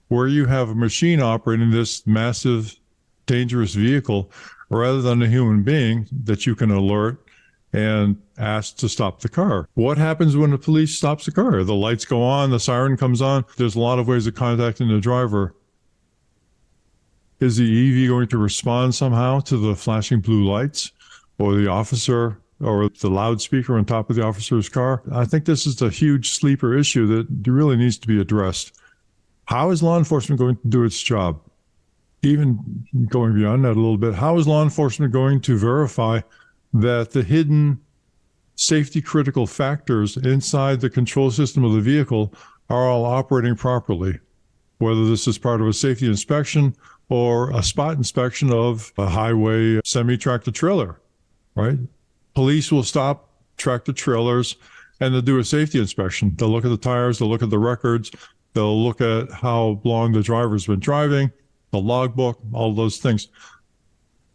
where you have a machine operating this massive, dangerous vehicle rather than a human being that you can alert and ask to stop the car? What happens when the police stops the car? The lights go on, the siren comes on. There's a lot of ways of contacting the driver. Is the EV going to respond somehow to the flashing blue lights or the officer or the loudspeaker on top of the officer's car? I think this is a huge sleeper issue that really needs to be addressed. How is law enforcement going to do its job? Even going beyond that a little bit, how is law enforcement going to verify that the hidden safety critical factors inside the control system of the vehicle are all operating properly? Whether this is part of a safety inspection or a spot inspection of a highway semi-tractor trailer, right? Police will stop tractor trailers and they'll do a safety inspection. They'll look at the tires, they'll look at the records, they'll look at how long the driver's been driving, the logbook, all those things.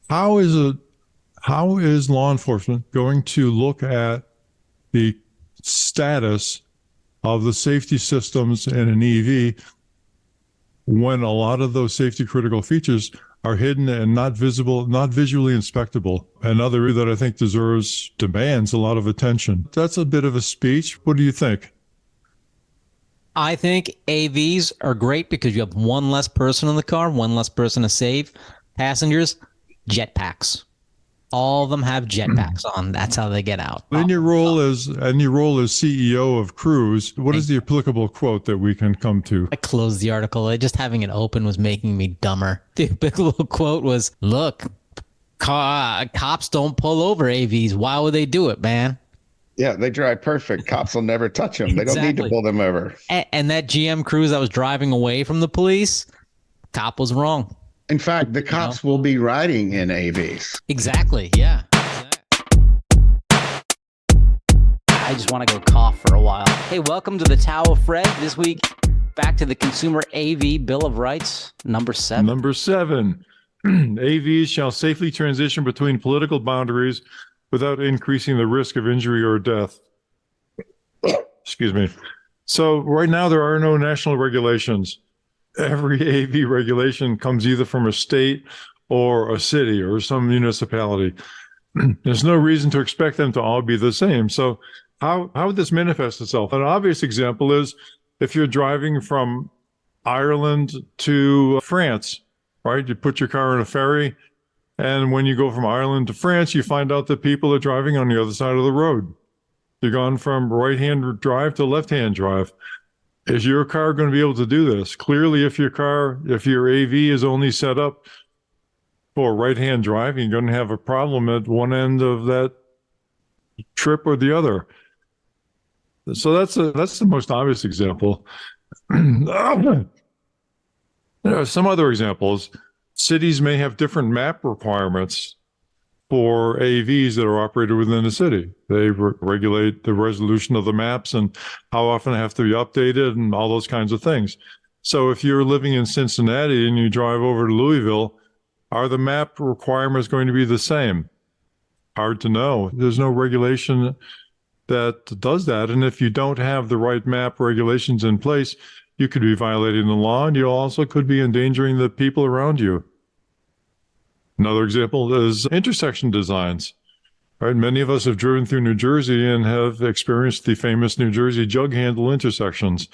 How is law enforcement going to look at the status of the safety systems in an EV when a lot of those safety critical features are hidden and not visible, not visually inspectable? Another that I think demands a lot of attention. That's a bit of a speech. What do you think? I think AVs are great because you have one less person in the car, one less person to save. Passengers, jetpacks. All of them have jetpacks on. That's how they get out. In your role as CEO of Cruise, what is the applicable quote that we can come to? I closed the article. Just having it open was making me dumber. The applicable quote was, look, cops don't pull over AVs. Why would they do it, man? Yeah, they drive perfect. Cops will never touch them. They don't need to pull them over. And that GM Cruise that was driving away from the police, cop was wrong. In fact, the cops will be riding in AVs. Exactly. Yeah. I just want to go cough for a while. Hey, welcome to the Tao of Fred. This week, back to the Consumer AV Bill of Rights, number 7. Number 7, AVs shall safely transition between political boundaries without increasing the risk of injury or death. Excuse me. So right now, there are no national regulations. Every AV regulation comes either from a state or a city or some municipality. There's no reason to expect them to all be the same. So how would this manifest itself? An obvious example is if you're driving from Ireland to France, right? You put your car in a ferry, and when you go from Ireland to France, you find out that people are driving on the other side of the road. You're gone from right-hand drive to left-hand drive. Is your car going to be able to do this? Clearly, if your AV is only set up for right-hand driving, you're going to have a problem at one end of that trip or the other. So that's the most obvious example. There are some other examples. Cities may have different map requirements for AVs that are operated within the city. They regulate the resolution of the maps and how often they have to be updated and all those kinds of things. So if you're living in Cincinnati and you drive over to Louisville, are the map requirements going to be the same? Hard to know. There's no regulation that does that. And if you don't have the right map regulations in place, you could be violating the law, and you also could be endangering the people around you. Another example is intersection designs. Right, many of us have driven through New Jersey and have experienced the famous New Jersey jug handle intersections.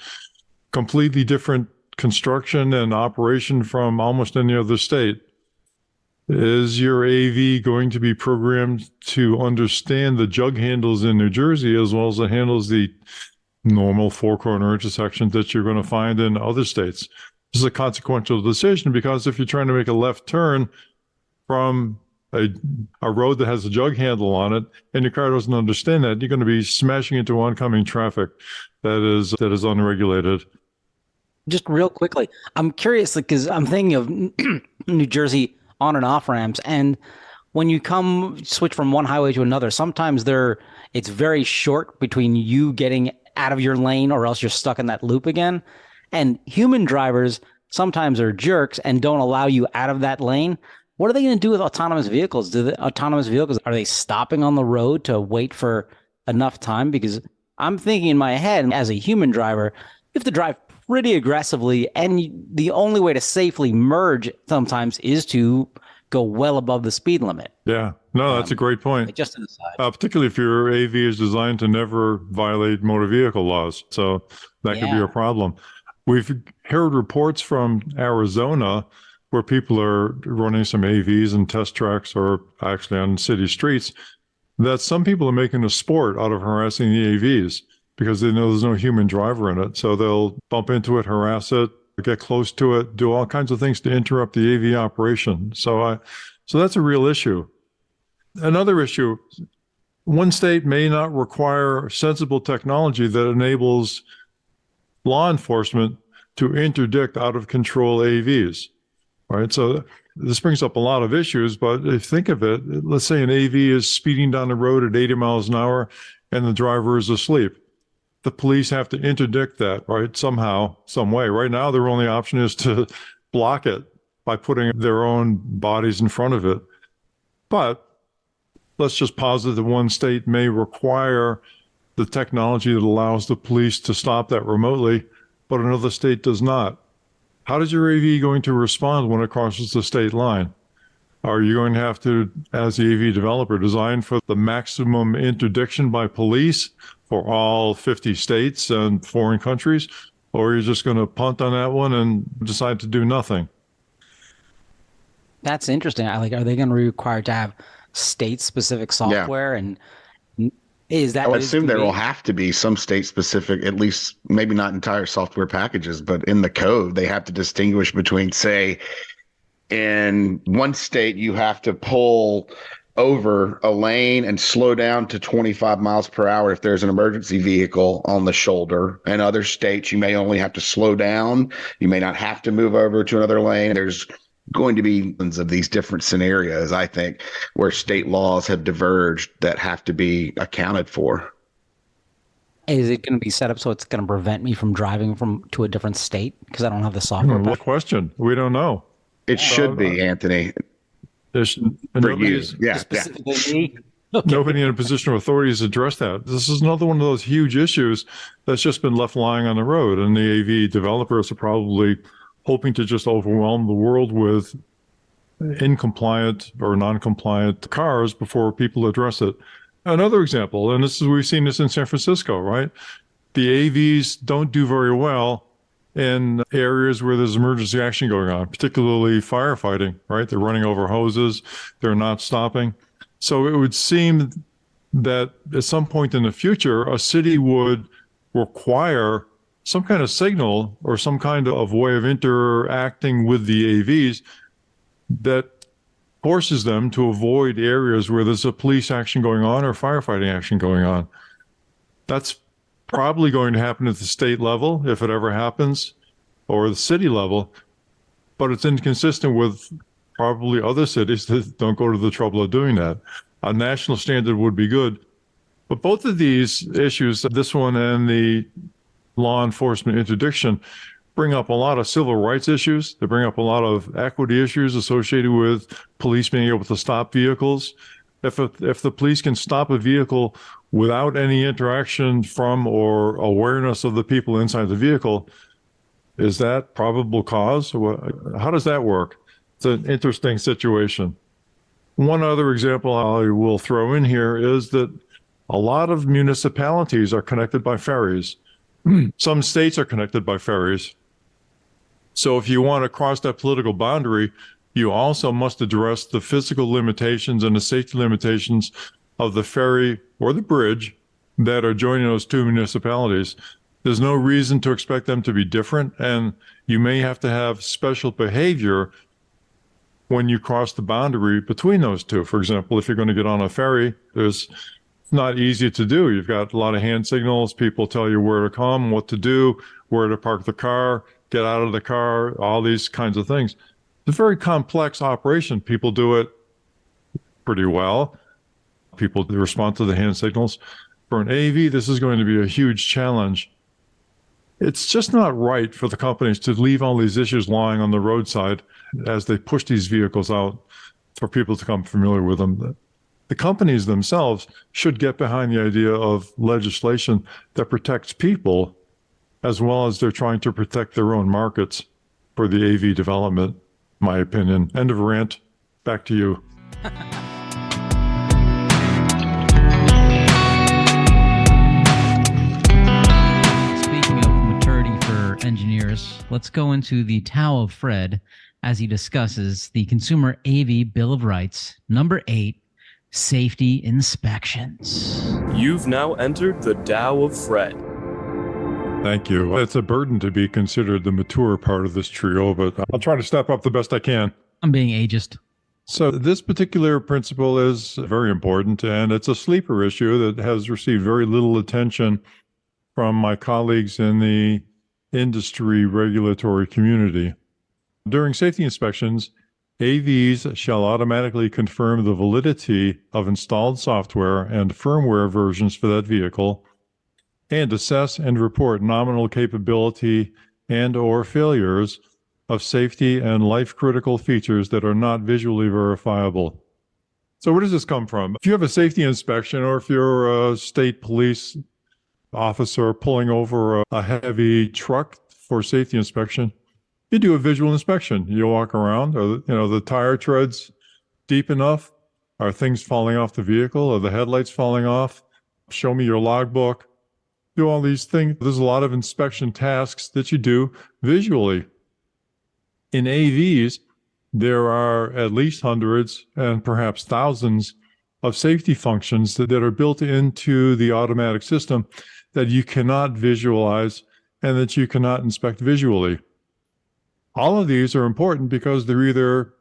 Completely different construction and operation from almost any other state. Is your AV going to be programmed to understand the jug handles in New Jersey as well as it handles the normal four-corner intersections that you're going to find in other states? This is a consequential decision because if you're trying to make a left turn from a road that has a jug handle on it and your car doesn't understand that, you're going to be smashing into oncoming traffic that is unregulated. Just real quickly, I'm curious because I'm thinking of New Jersey on and off ramps, and when you switch from one highway to another, sometimes it's very short between you getting out of your lane or else you're stuck in that loop again. And human drivers sometimes are jerks and don't allow you out of that lane. What are they going to do with autonomous vehicles? Are they stopping on the road to wait for enough time? Because I'm thinking in my head, as a human driver, you have to drive pretty aggressively, and the only way to safely merge sometimes is to go well above the speed limit. Yeah, no, that's a great point. Just an aside. Particularly if your AV is designed to never violate motor vehicle laws. So that could be a problem. We've heard reports from Arizona where people are running some AVs and test tracks or actually on city streets that some people are making a sport out of harassing the AVs because they know there's no human driver in it. So they'll bump into it, harass it, get close to it, do all kinds of things to interrupt the AV operation. So that's a real issue. Another issue, one state may not require sensible technology that enables law enforcement to interdict out of control AVs, right? So this brings up a lot of issues, but if you think of it, let's say an AV is speeding down the road at 80 miles an hour and the driver is asleep. The police have to interdict that, right? Somehow, some way. Right now, their only option is to block it by putting their own bodies in front of it. But let's just posit that one state may require the technology that allows the police to stop that remotely, but another state does not. How is your AV going to respond when it crosses the state line? Are you going to have to, as the AV developer, design for the maximum interdiction by police for all 50 states and foreign countries? Or are you just going to punt on that one and decide to do nothing? That's interesting. Are they going to be required to have state-specific software? Yeah. And is that? I would assume there will have to be some state-specific, at least maybe not entire software packages, but in the code, they have to distinguish between, say, in one state, you have to pull over a lane and slow down to 25 miles per hour if there's an emergency vehicle on the shoulder. In other states, you may only have to slow down. You may not have to move over to another lane. There's going to be tons of these different scenarios, I think, where state laws have diverged that have to be accounted for. Is it going to be set up so it's going to prevent me from driving to a different state because I don't have the software? What question? We don't know. It should be, Anthony. Nobody's nobody in a position of authority has addressed that. This is another one of those huge issues that's just been left lying on the road, and the AV developers are probably hoping to just overwhelm the world with incompliant or non-compliant cars before people address it. Another example, and we've seen this in San Francisco, right? The AVs don't do very well in areas where there's emergency action going on, particularly firefighting, right? They're running over hoses, they're not stopping. So it would seem that at some point in the future, a city would require some kind of signal or some kind of way of interacting with the AVs that forces them to avoid areas where there's a police action going on or firefighting action going on. That's probably going to happen at the state level, if it ever happens, or the city level, but it's inconsistent with probably other cities that don't go to the trouble of doing that. A national standard would be good. But both of these issues, this one and the law enforcement interdiction, bring up a lot of civil rights issues. They bring up a lot of equity issues associated with police being able to stop vehicles. If the police can stop a vehicle without any interaction from or awareness of the people inside the vehicle, is that probable cause? How does that work? It's an interesting situation. One other example I will throw in here is that a lot of municipalities are connected by ferries. Some states are connected by ferries. So if you want to cross that political boundary, you also must address the physical limitations and the safety limitations of the ferry or the bridge that are joining those two municipalities. There's no reason to expect them to be different, and you may have to have special behavior when you cross the boundary between those two. For example, if you're going to get on a ferry, it's not easy to do. You've got a lot of hand signals. People tell you where to come, what to do, where to park the car, get out of the car, all these kinds of things. It's a very complex operation. People do it pretty well. People respond to the hand signals. For an AV, this is going to be a huge challenge. It's just not right for the companies to leave all these issues lying on the roadside as they push these vehicles out for people to become familiar with them. The companies themselves should get behind the idea of legislation that protects people as well as they're trying to protect their own markets for the AV development, my opinion. End of rant. Back to you. Engineers, let's go into the Tao of Fred as he discusses the Consumer AV Bill of Rights, number 8, safety inspections. You've now entered the Tao of Fred. Thank you. It's a burden to be considered the mature part of this trio, but I'll try to step up the best I can. I'm being ageist. So this particular principle is very important, and it's a sleeper issue that has received very little attention from my colleagues in the industry regulatory community. During safety inspections, AVs shall automatically confirm the validity of installed software and firmware versions for that vehicle and assess and report nominal capability and/or failures of safety and life-critical features that are not visually verifiable. So where does this come from? If you have a safety inspection or if you're a state police officer pulling over a heavy truck for safety inspection, you do a visual inspection. You walk around, are the tire treads deep enough? Are things falling off the vehicle? Are the headlights falling off? Show me your logbook. Do all these things. There's a lot of inspection tasks that you do visually. In AVs, there are at least hundreds and perhaps thousands of safety functions that are built into the automatic system that you cannot visualize and that you cannot inspect visually. All of these are important because they're either,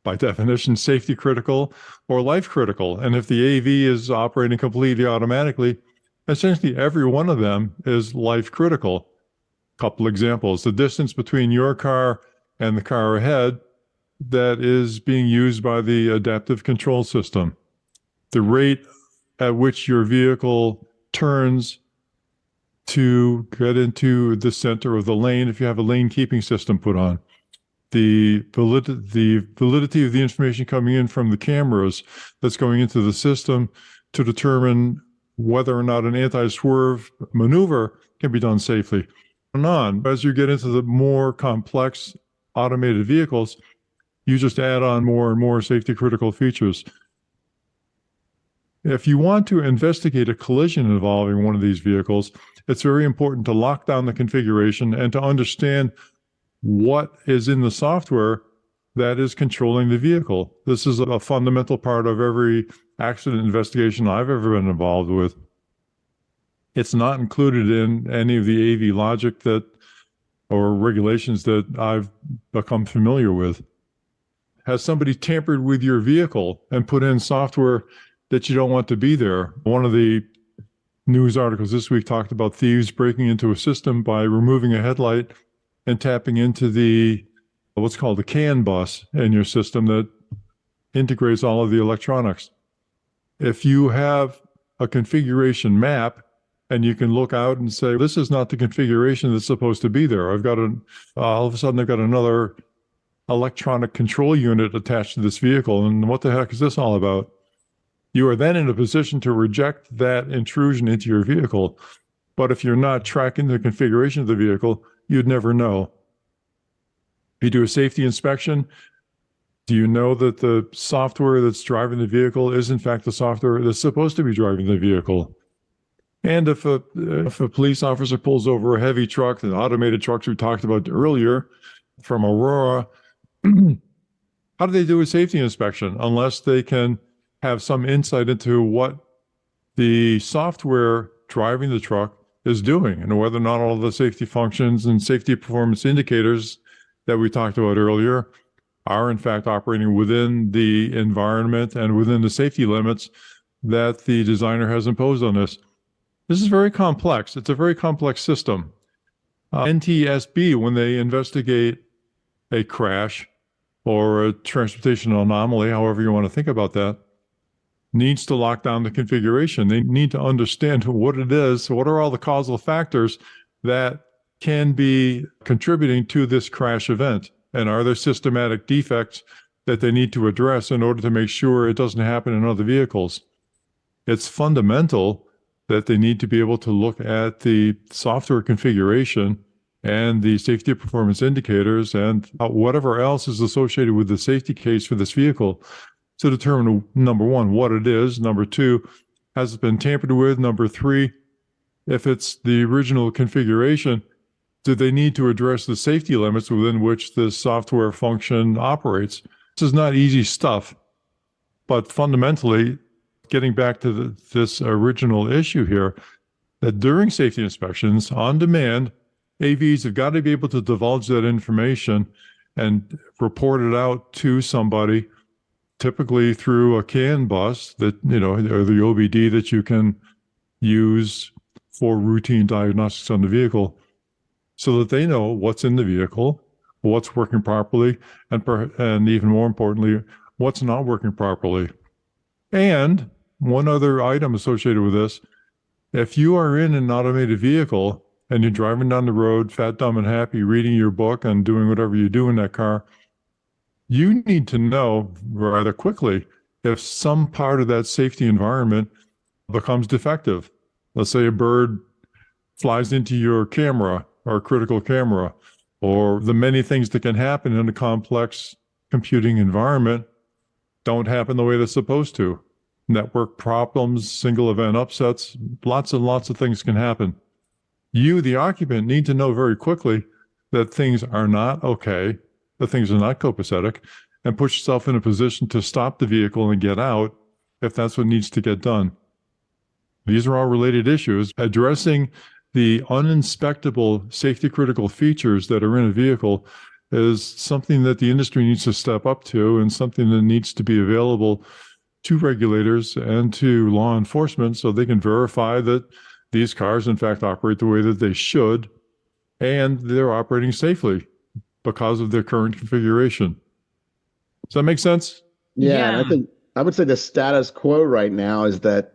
by definition, safety critical or life critical. And if the AV is operating completely automatically, essentially every one of them is life critical. Couple examples: the distance between your car and the car ahead that is being used by the adaptive control system, the rate at which your vehicle turns to get into the center of the lane if you have a lane keeping system put on, the validity of the information coming in from the cameras that's going into the system to determine whether or not an anti-swerve maneuver can be done safely. And on. As you get into the more complex automated vehicles, you just add on more and more safety critical features. If you want to investigate a collision involving one of these vehicles, it's very important to lock down the configuration and to understand what is in the software that is controlling the vehicle. This is a fundamental part of every accident investigation I've ever been involved with. It's not included in any of the AV logic or regulations that I've become familiar with. Has somebody tampered with your vehicle and put in software that you don't want to be there? One of the news articles this week talked about thieves breaking into a system by removing a headlight and tapping into what's called the CAN bus in your system that integrates all of the electronics. If you have a configuration map and you can look out and say, this is not the configuration that's supposed to be there. All of a sudden I've got another electronic control unit attached to this vehicle. And what the heck is this all about? You are then in a position to reject that intrusion into your vehicle. But if you're not tracking the configuration of the vehicle, you'd never know. You do a safety inspection, Do you know that the software that's driving the vehicle is in fact the software that's supposed to be driving the vehicle? And if a police officer pulls over a heavy truck, the automated trucks we talked about earlier from Aurora, how do they do a safety inspection unless they can have some insight into what the software driving the truck is doing and whether or not all the safety functions and safety performance indicators that we talked about earlier are in fact operating within the environment and within the safety limits that the designer has imposed on this. This is very complex. It's a very complex system. NTSB, when they investigate a crash or a transportation anomaly, however you want to think about that, needs to lock down the configuration. They need to understand what it is, what are all the causal factors that can be contributing to this crash event, and are there systematic defects that they need to address in order to make sure it doesn't happen in other vehicles. It's fundamental that they need to be able to look at the software configuration and the safety performance indicators and whatever else is associated with the safety case for this vehicle to determine, number one, what it is, number two, has it been tampered with, number three, if it's the original configuration, do they need to address the safety limits within which this software function operates? This is not easy stuff, but fundamentally, getting back to this original issue here, that during safety inspections, on demand, AVs have got to be able to divulge that information and report it out to somebody, typically through a CAN bus that, or the OBD that you can use for routine diagnostics on the vehicle, so that they know what's in the vehicle, what's working properly, and even more importantly, what's not working properly. And one other item associated with this, if you are in an automated vehicle and you're driving down the road, fat, dumb, and happy, reading your book and doing whatever you do in that car, you need to know rather quickly if some part of that safety environment becomes defective. Let's say a bird flies into your camera or a critical camera, or the many things that can happen in a complex computing environment don't happen the way they're supposed to. Network problems, single event upsets, lots and lots of things can happen. You, the occupant, need to know very quickly that things are not okay, that things are not copacetic, and put yourself in a position to stop the vehicle and get out if that's what needs to get done. These are all related issues. Addressing the uninspectable safety critical features that are in a vehicle is something that the industry needs to step up to, and something that needs to be available to regulators and to law enforcement so they can verify that these cars in fact operate the way that they should and they're operating safely because of their current configuration. Does that make sense? Yeah. And I would say the status quo right now is that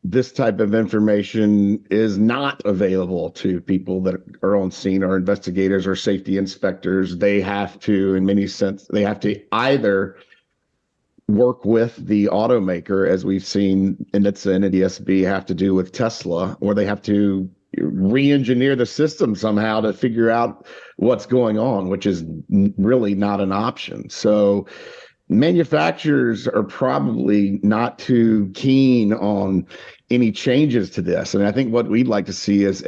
this type of information is not available to people that are on scene or investigators or safety inspectors. They have to, in many sense, they have to either work with the automaker, as we've seen NHTSA and NTSB have to do with Tesla, or they have to re-engineer the system somehow to figure out what's going on, which is really not an option. So manufacturers are probably not too keen on any changes to this. And I think what we'd like to see is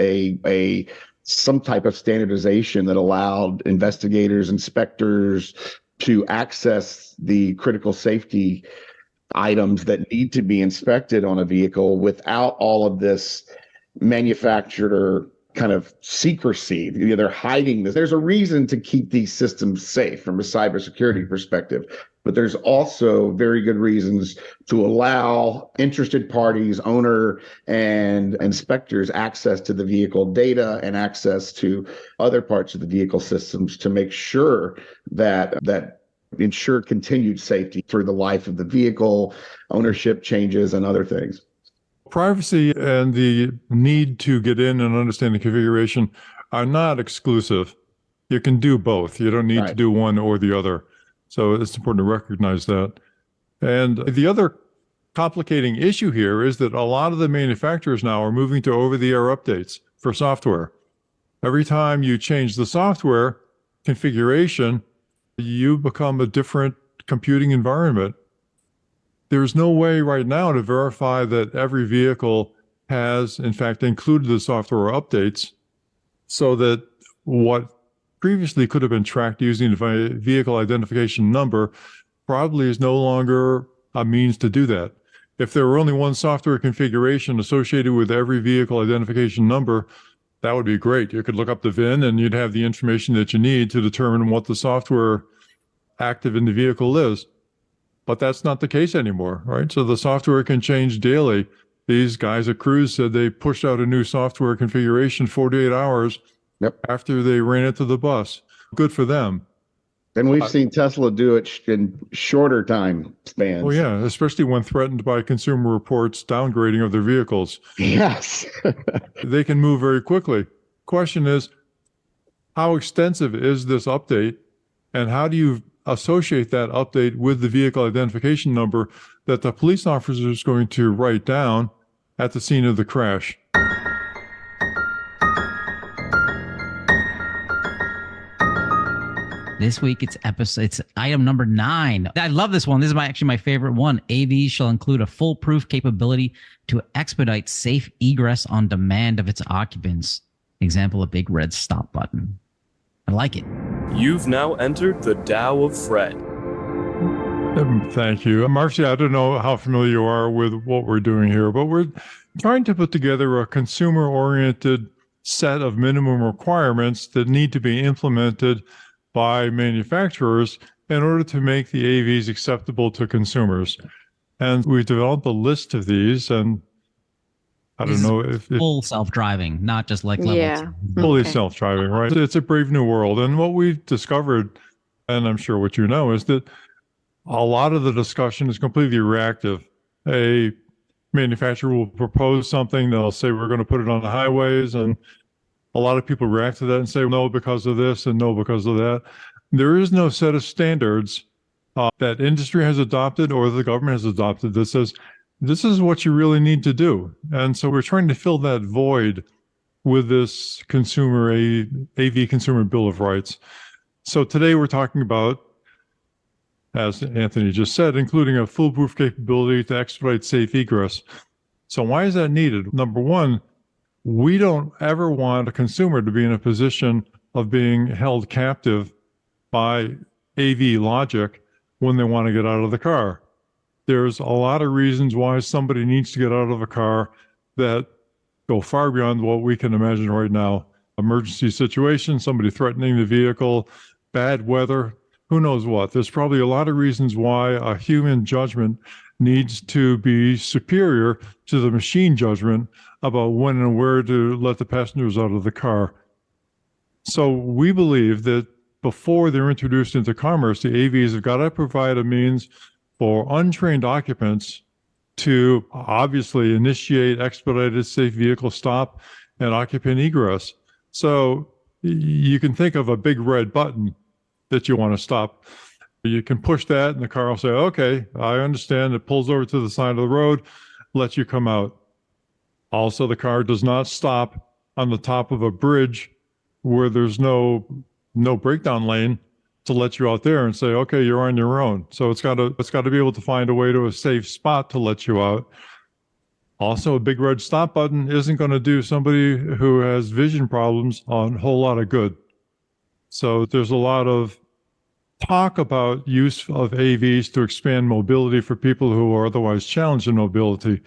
some type of standardization that allowed investigators, inspectors to access the critical safety items that need to be inspected on a vehicle without all of this manufacturer kind of secrecy. They're hiding this. There's a reason to keep these systems safe from a cybersecurity perspective, but there's also very good reasons to allow interested parties, owner and inspectors, access to the vehicle data and access to other parts of the vehicle systems to make sure that ensure continued safety through the life of the vehicle, ownership changes, and other things. Privacy and the need to get in and understand the configuration are not exclusive. You can do both. You don't need to do one or the other. So it's important to recognize that. And the other complicating issue here is that a lot of the manufacturers now are moving to over-the-air updates for software. Every time you change the software configuration, you become a different computing environment. There's no way right now to verify that every vehicle has, in fact, included the software updates so that what previously could have been tracked using the vehicle identification number probably is no longer a means to do that. If there were only one software configuration associated with every vehicle identification number, that would be great. You could look up the VIN and you'd have the information that you need to determine what the software active in the vehicle is. But that's not the case anymore, right? So the software can change daily. These guys at Cruise said they pushed out a new software configuration 48 hours after they ran it to the bus. Good for them. And we've seen Tesla do it in shorter time spans. Oh, yeah, especially when threatened by Consumer Reports downgrading of their vehicles. Yes. They can move very quickly. Question is, how extensive is this update? And how do you associate that update with the vehicle identification number that the police officer is going to write down at the scene of the crash? This week it's item number 9. I love this one. This is actually my favorite one. AVs shall include a foolproof capability to expedite safe egress on demand of its occupants. Example, a big red stop button. I like it. You've now entered the Tao of Fred. Thank you. Marcy, I don't know how familiar you are with what we're doing here, but we're trying to put together a consumer-oriented set of minimum requirements that need to be implemented by manufacturers in order to make the AVs acceptable to consumers. And we developed a list of these, and I don't know if full self-driving, not just like level 2. Fully self-driving, right? It's a brave new world. And what we've discovered, and I'm sure what you know, is that a lot of the discussion is completely reactive. A manufacturer will propose something, they'll say, we're going to put it on the highways, and a lot of people react to that and say, no, because of this and no, because of that. There is no set of standards that industry has adopted or the government has adopted that says, this is what you really need to do. And so we're trying to fill that void with this AV Consumer Bill of Rights. So today we're talking about, as Anthony just said, including a foolproof capability to expedite safe egress. So why is that needed? Number one, we don't ever want a consumer to be in a position of being held captive by AV logic when they want to get out of the car. There's a lot of reasons why somebody needs to get out of a car that go far beyond what we can imagine right now. Emergency situation, somebody threatening the vehicle, bad weather, who knows what. There's probably a lot of reasons why a human judgment needs to be superior to the machine judgment about when and where to let the passengers out of the car. So we believe that before they're introduced into commerce, the AVs have got to provide a means for untrained occupants to obviously initiate expedited safe vehicle stop and occupant egress. So you can think of a big red button that you want to stop. You can push that and the car will say, okay, I understand. It pulls over to the side of the road, lets you come out. Also, the car does not stop on the top of a bridge where there's no breakdown lane to let you out there and say, okay, you're on your own. So it's got to be able to find a way to a safe spot to let you out. Also, a big red stop button isn't going to do somebody who has vision problems a whole lot of good. So there's a lot of talk about use of AVs to expand mobility for people who are otherwise challenged in mobility.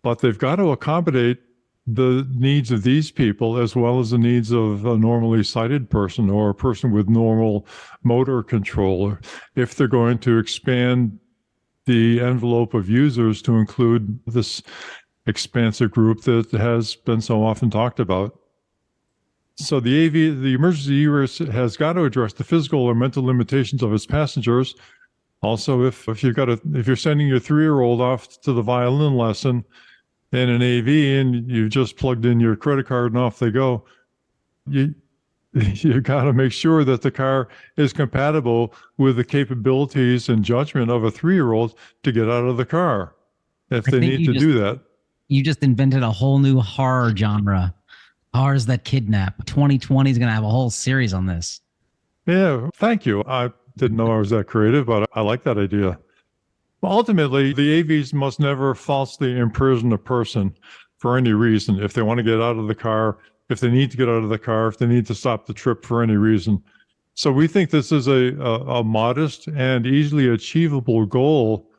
But they've got to accommodate the needs of these people as well as the needs of a normally sighted person or a person with normal motor control, if they're going to expand the envelope of users to include this expansive group that has been so often talked about. So the emergency egress has got to address the physical or mental limitations of its passengers. Also, if you're sending your 3-year-old off to the violin lesson in an AV and you've just plugged in your credit card and off they go, you got to make sure that the car is compatible with the capabilities and judgment of a 3-year-old to get out of the car if they need to do that. You just invented a whole new horror genre. Cars that kidnap. 2020 is going to have a whole series on this. Yeah, thank you. I didn't know I was that creative, but I like that idea. Ultimately, the AVs must never falsely imprison a person for any reason. If they want to get out of the car, if they need to get out of the car, if they need to stop the trip for any reason. So we think this is a modest and easily achievable goal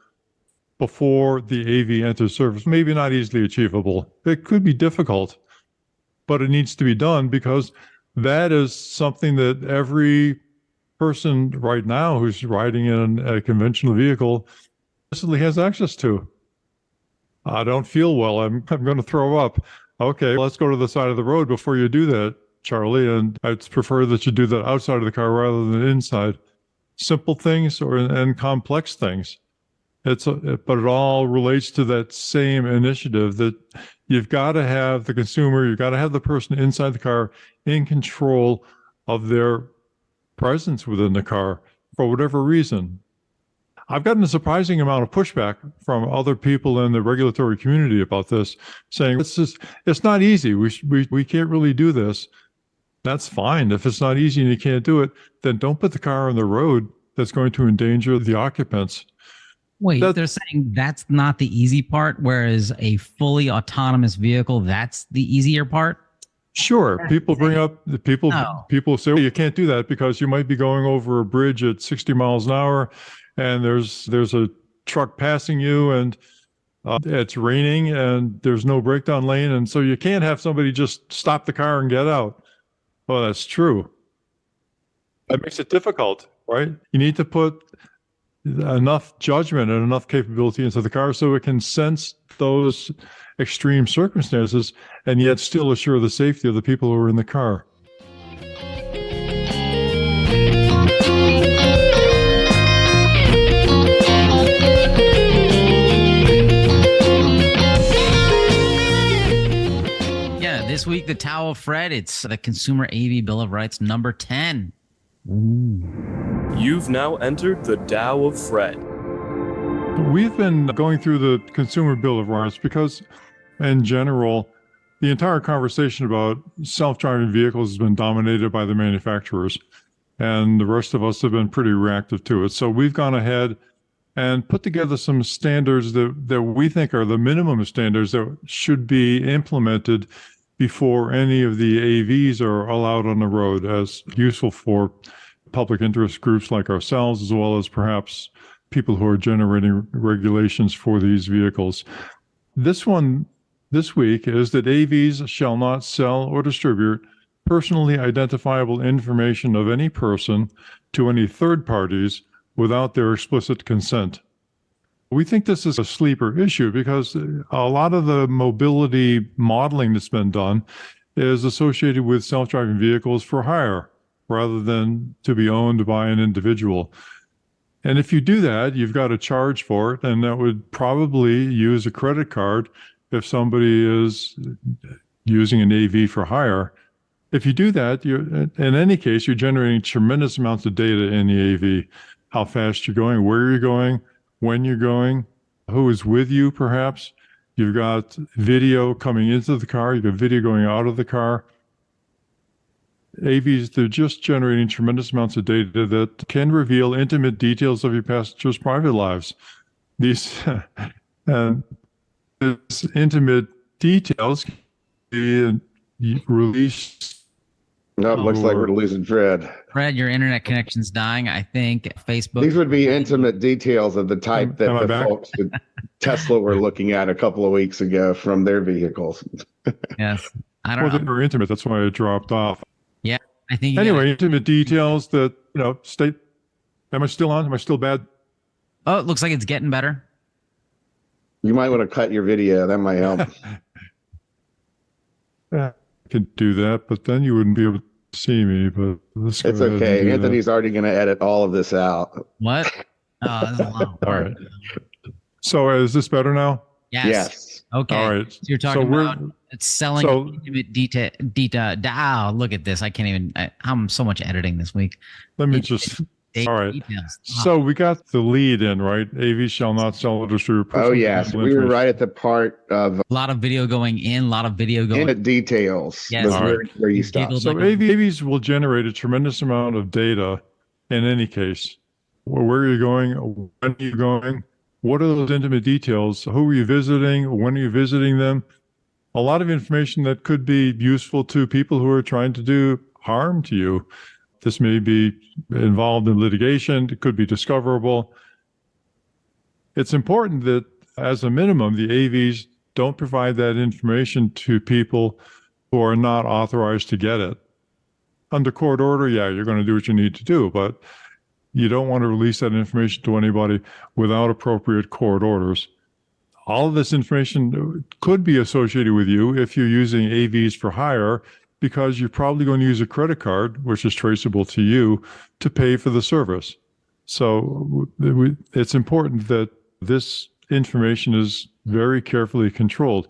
before the AV enters service. Maybe not easily achievable. It could be difficult, but it needs to be done because that is something that every person right now who's riding in a conventional vehicle basically has access to. I don't feel well. I'm going to throw up. Okay, let's go to the side of the road before you do that, Charlie. And I'd prefer that you do that outside of the car rather than inside. Simple things and complex things. But it all relates to that same initiative that you've got to have the consumer, you've got to have the person inside the car in control of their presence within the car for whatever reason. I've gotten a surprising amount of pushback from other people in the regulatory community about this, saying it's not easy. We can't really do this. That's fine. If it's not easy and you can't do it, then don't put the car on the road that's going to endanger the occupants. Wait, they're saying that's not the easy part, whereas a fully autonomous vehicle, that's the easier part? Sure. People bring up the people. No. People say, well, you can't do that because you might be going over a bridge at 60 miles an hour, and there's a truck passing you, and it's raining, and there's no breakdown lane, and so you can't have somebody just stop the car and get out. Well, that's true. That makes it difficult, right? You need to put enough judgment and enough capability into the car so it can sense those extreme circumstances and yet still assure the safety of the people who are in the car. Yeah, this week, the Tao of Fred, it's the Consumer AV Bill of Rights number 10. You've now entered the Tao of Fred. We've been going through the Consumer Bill of Rights because, in general, the entire conversation about self-driving vehicles has been dominated by the manufacturers, and the rest of us have been pretty reactive to it. So we've gone ahead and put together some standards that we think are the minimum standards that should be implemented before any of the AVs are allowed on the road, as useful for public interest groups like ourselves, as well as perhaps people who are generating regulations for these vehicles. This one this week is that AVs shall not sell or distribute personally identifiable information of any person to any third parties without their explicit consent. We think this is a sleeper issue because a lot of the mobility modeling that's been done is associated with self-driving vehicles for hire rather than to be owned by an individual. And if you do that, you've got to charge for it, and that would probably use a credit card if somebody is using an AV for hire. If you do that, in any case, you're generating tremendous amounts of data in the AV. How fast you're going, where you're going, when you're going, who is with you, perhaps. You've got video coming into the car. You've got video going out of the car. AVs, they're just generating tremendous amounts of data that can reveal intimate details of your passengers' private lives. These intimate details can be released. No, it looks like we're losing Fred. Fred, your internet connection's dying. I think Facebook. These would be intimate details of the type that the folks at Tesla were looking at a couple of weeks ago from their vehicles. Yes. I don't know. They were intimate. That's why it dropped off. Yeah. I think. Anyway, intimate details that, state. Am I still on? Am I still bad? Oh, it looks like it's getting better. You might want to cut your video. That might help. Yeah, I can do that, but then you wouldn't be able to see me. But it's okay. Anthony's already going to edit all of this out. What? Oh, that's a lot of work. All right. So is this better now? Yes. Okay. All right. So you're talking about selling intimate detail. Look at this. I can't even. I'm so much editing this week. Let me just Safety All right. details. So we got the lead in, right? AV shall not sell or distribute. Oh, yes. We were right at the part of A lot of video going in, a lot of video going. in details. Yes. Was All where, right. where you You stopped. giggled So like a- AVs will generate a tremendous amount of data in any case. Where are you going? When are you going? What are those intimate details? Who are you visiting? When are you visiting them? A lot of information that could be useful to people who are trying to do harm to you. This may be involved in litigation. It could be discoverable. It's important that, as a minimum, the AVs don't provide that information to people who are not authorized to get it. Under court order, yeah, you're going to do what you need to do, but you don't want to release that information to anybody without appropriate court orders. All of this information could be associated with you if you're using AVs for hire, because you're probably going to use a credit card, which is traceable to you, to pay for the service. So it's important that this information is very carefully controlled.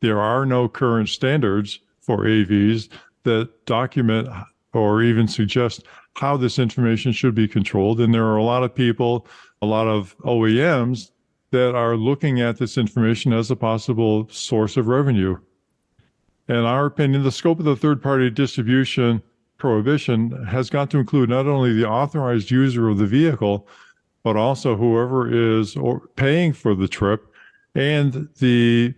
There are no current standards for AVs that document or even suggest how this information should be controlled. And there are a lot of people, a lot of OEMs that are looking at this information as a possible source of revenue. In our opinion, the scope of the third-party distribution prohibition has got to include not only the authorized user of the vehicle, but also whoever is paying for the trip and the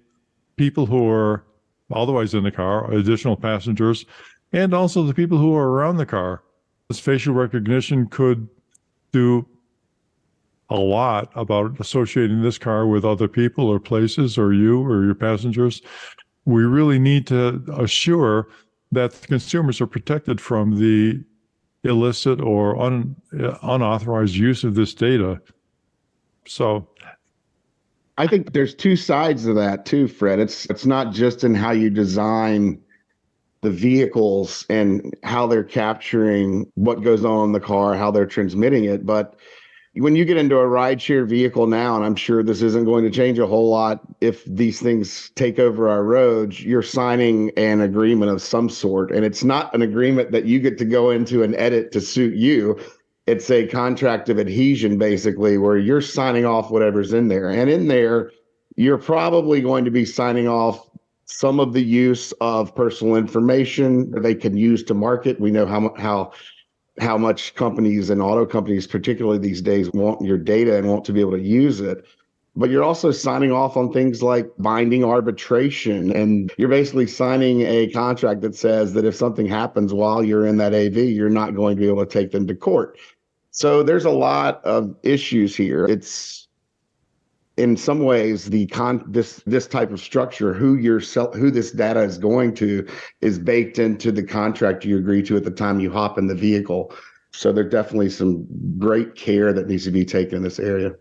people who are otherwise in the car, additional passengers, and also the people who are around the car. This facial recognition could do a lot about associating this car with other people or places or you or your passengers. We really need to assure that the consumers are protected from the illicit or unauthorized use of this data. So I think there's two sides of that too, Fred. It's not just in how you design the vehicles and how they're capturing what goes on in the car, how they're transmitting it, but when you get into a rideshare vehicle now, and I'm sure this isn't going to change a whole lot if these things take over our roads, you're signing an agreement of some sort. And it's not an agreement that you get to go into and edit to suit you. It's a contract of adhesion, basically, where you're signing off whatever's in there. And in there, you're probably going to be signing off some of the use of personal information they can use to market. We know how much companies and auto companies, particularly these days, want your data and want to be able to use it. But you're also signing off on things like binding arbitration. And you're basically signing a contract that says that if something happens while you're in that AV, you're not going to be able to take them to court. So there's a lot of issues here. It's, in some ways, this type of structure, who this data is going to, is baked into the contract you agree to at the time you hop in the vehicle. So there's definitely some great care that needs to be taken in this area.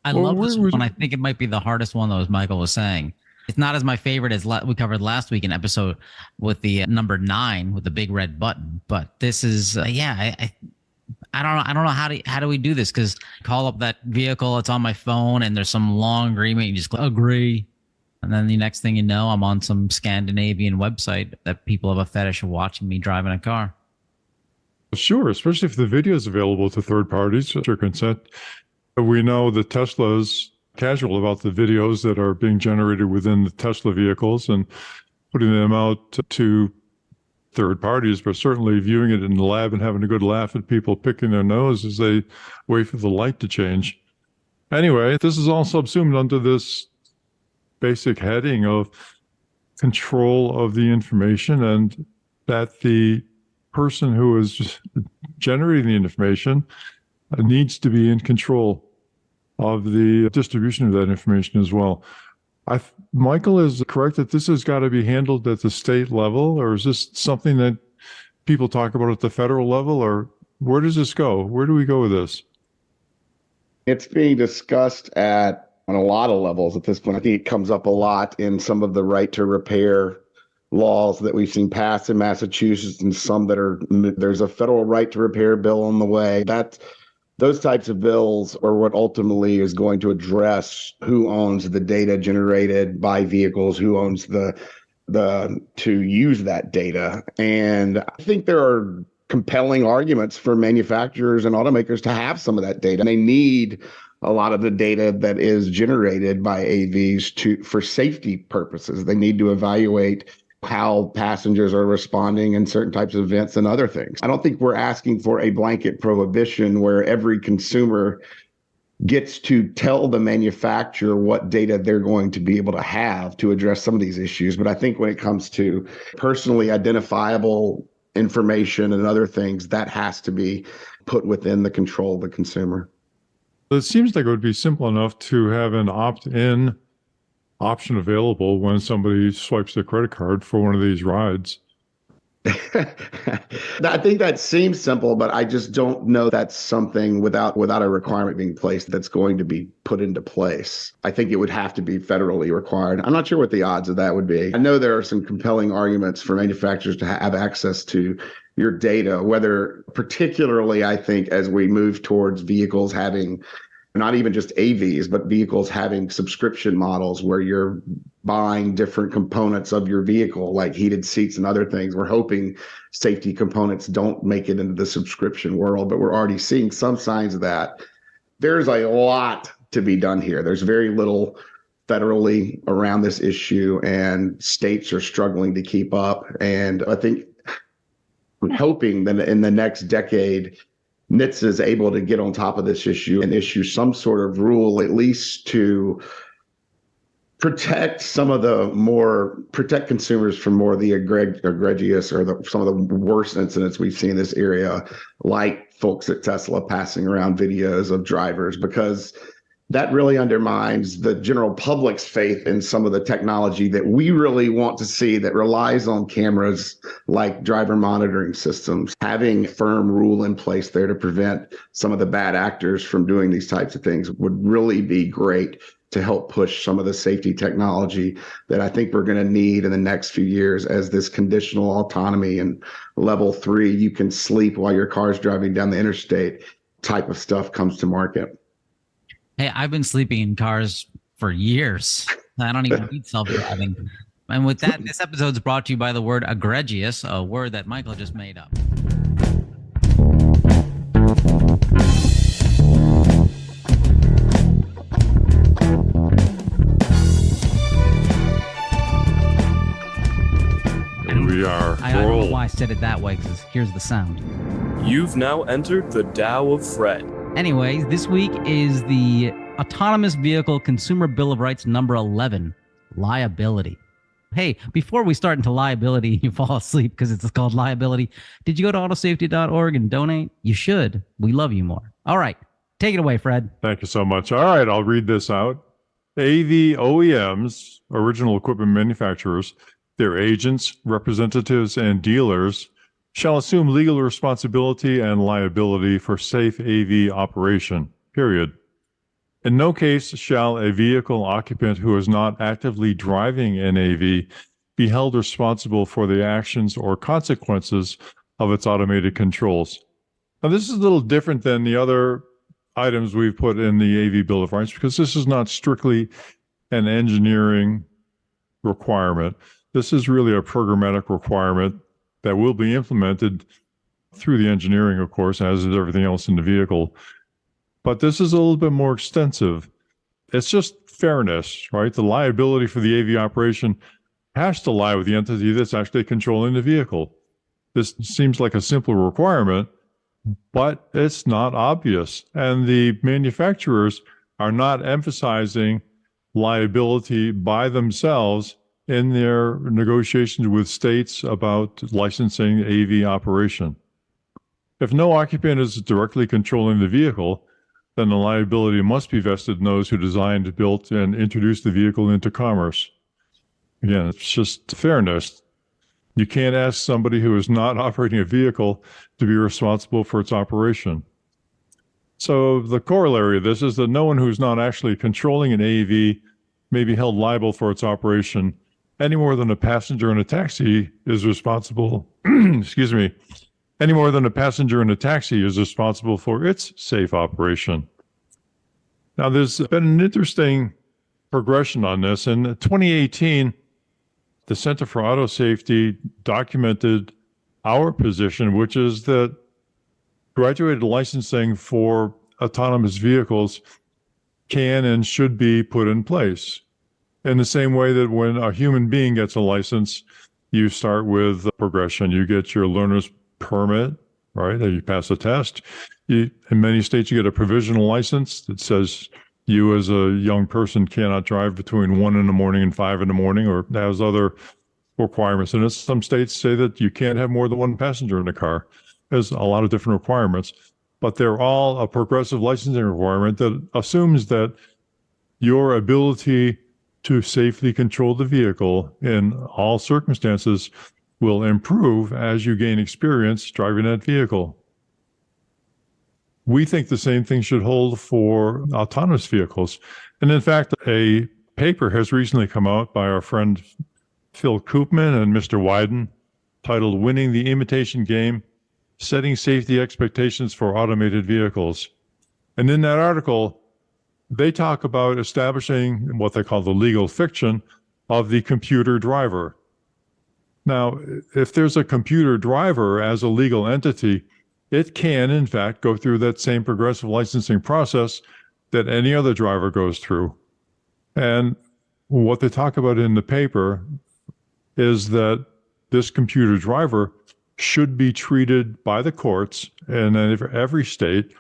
I love this one. I think it might be the hardest one, though, as Michael was saying. It's not as my favorite as we covered last week in episode with the number 9 with the big red button. But this is, I don't know how do we do this, because call up that vehicle, it's on my phone, and there's some long agreement. You just click agree, and then the next thing you know, I'm on some Scandinavian website that people have a fetish of watching me driving a car. sure, especially if the video is available to third parties with your consent. We know that Tesla's casual about the videos that are being generated within the Tesla vehicles and putting them out to third parties, but certainly viewing it in the lab and having a good laugh at people picking their nose as they wait for the light to change. Anyway, this is all subsumed under this basic heading of control of the information, and that the person who is generating the information needs to be in control of the distribution of that information as well. Michael is correct that this has got to be handled at the state level, or is this something that people talk about at the federal level, or where does this go? Where do we go with this? It's being discussed on a lot of levels at this point. I think it comes up a lot in some of the right to repair laws that we've seen passed in Massachusetts, and some there's a federal right to repair bill on the way. Those types of bills are what ultimately is going to address who owns the data generated by vehicles, who owns to use that data. And I think there are compelling arguments for manufacturers and automakers to have some of that data. They need a lot of the data that is generated by AVs for safety purposes. They need to evaluate how passengers are responding in certain types of events and other things. I don't think we're asking for a blanket prohibition where every consumer gets to tell the manufacturer what data they're going to be able to have to address some of these issues. But I think when it comes to personally identifiable information and other things, that has to be put within the control of the consumer. It seems like it would be simple enough to have an opt-in option available when somebody swipes their credit card for one of these rides. I think that seems simple, but I just don't know that's something without a requirement being placed that's going to be put into place. I think it would have to be federally required. I'm not sure what the odds of that would be. I know there are some compelling arguments for manufacturers to have access to your data, whether particularly, I think, as we move towards vehicles having not even just AVs, but vehicles having subscription models where you're buying different components of your vehicle, like heated seats and other things. We're hoping safety components don't make it into the subscription world, but we're already seeing some signs of that. There's a lot to be done here. There's very little federally around this issue, and states are struggling to keep up. And I think I'm hoping that in the next decade, NHTSA is able to get on top of this issue and issue some sort of rule, at least to protect protect consumers from more of the egregious or some of the worst incidents we've seen in this area, like folks at Tesla passing around videos of drivers, because that really undermines the general public's faith in some of the technology that we really want to see that relies on cameras like driver monitoring systems. Having a firm rule in place there to prevent some of the bad actors from doing these types of things would really be great to help push some of the safety technology that I think we're going to need in the next few years as this conditional autonomy and level 3, you can sleep while your car's driving down the interstate type of stuff comes to market. Hey, I've been sleeping in cars for years. I don't even need self-driving. And with that, this episode is brought to you by the word egregious, a word that Michael just made up. Here we are. I don't know why I said it that way, because here's the sound. You've now entered the Tao of Fred. Anyways, this week is the Autonomous Vehicle Consumer Bill of Rights number 11, liability. Hey, before we start into liability, you fall asleep because it's called liability. Did you go to autosafety.org and donate? You should. We love you more. All right, take it away, Fred. Thank you so much. All right, I'll read this out. AV OEMs, original equipment manufacturers, their agents, representatives, and dealers shall assume legal responsibility and liability for safe AV operation, period. In no case shall a vehicle occupant who is not actively driving an AV be held responsible for the actions or consequences of its automated controls. Now, this is a little different than the other items we've put in the AV Bill of Rights, because this is not strictly an engineering requirement. This is really a programmatic requirement that will be implemented through the engineering, of course, as is everything else in the vehicle. But this is a little bit more extensive. It's just fairness, right? The liability for the AV operation has to lie with the entity that's actually controlling the vehicle. This seems like a simple requirement, but it's not obvious. And the manufacturers are not emphasizing liability by themselves in their negotiations with states about licensing AV operation. If no occupant is directly controlling the vehicle, then the liability must be vested in those who designed, built, and introduced the vehicle into commerce. Again, it's just fairness. You can't ask somebody who is not operating a vehicle to be responsible for its operation. So the corollary of this is that no one who's not actually controlling an AV may be held liable for its operation any more than a passenger in a taxi is responsible, any more than a passenger in a taxi is responsible for its safe operation. Now, there's been an interesting progression on this. In 2018, the Center for Auto Safety documented our position, which is that graduated licensing for autonomous vehicles can and should be put in place. In the same way that when a human being gets a license, you start with progression. You get your learner's permit, right? You pass a test. In many states, you get a provisional license that says you as a young person cannot drive between 1 in the morning and 5 in the morning, or has other requirements. And some states say that you can't have more than one passenger in the car. There's a lot of different requirements, but they're all a progressive licensing requirement that assumes that your ability to safely control the vehicle in all circumstances will improve as you gain experience driving that vehicle. We think the same thing should hold for autonomous vehicles. And in fact, a paper has recently come out by our friend Phil Koopman and Mr. Wyden titled Winning the Imitation Game, Setting Safety Expectations for Automated Vehicles. And in that article, they talk about establishing what they call the legal fiction of the computer driver. Now, if there's a computer driver as a legal entity, it can, in fact, go through that same progressive licensing process that any other driver goes through. And what they talk about in the paper is that this computer driver should be treated by the courts in every state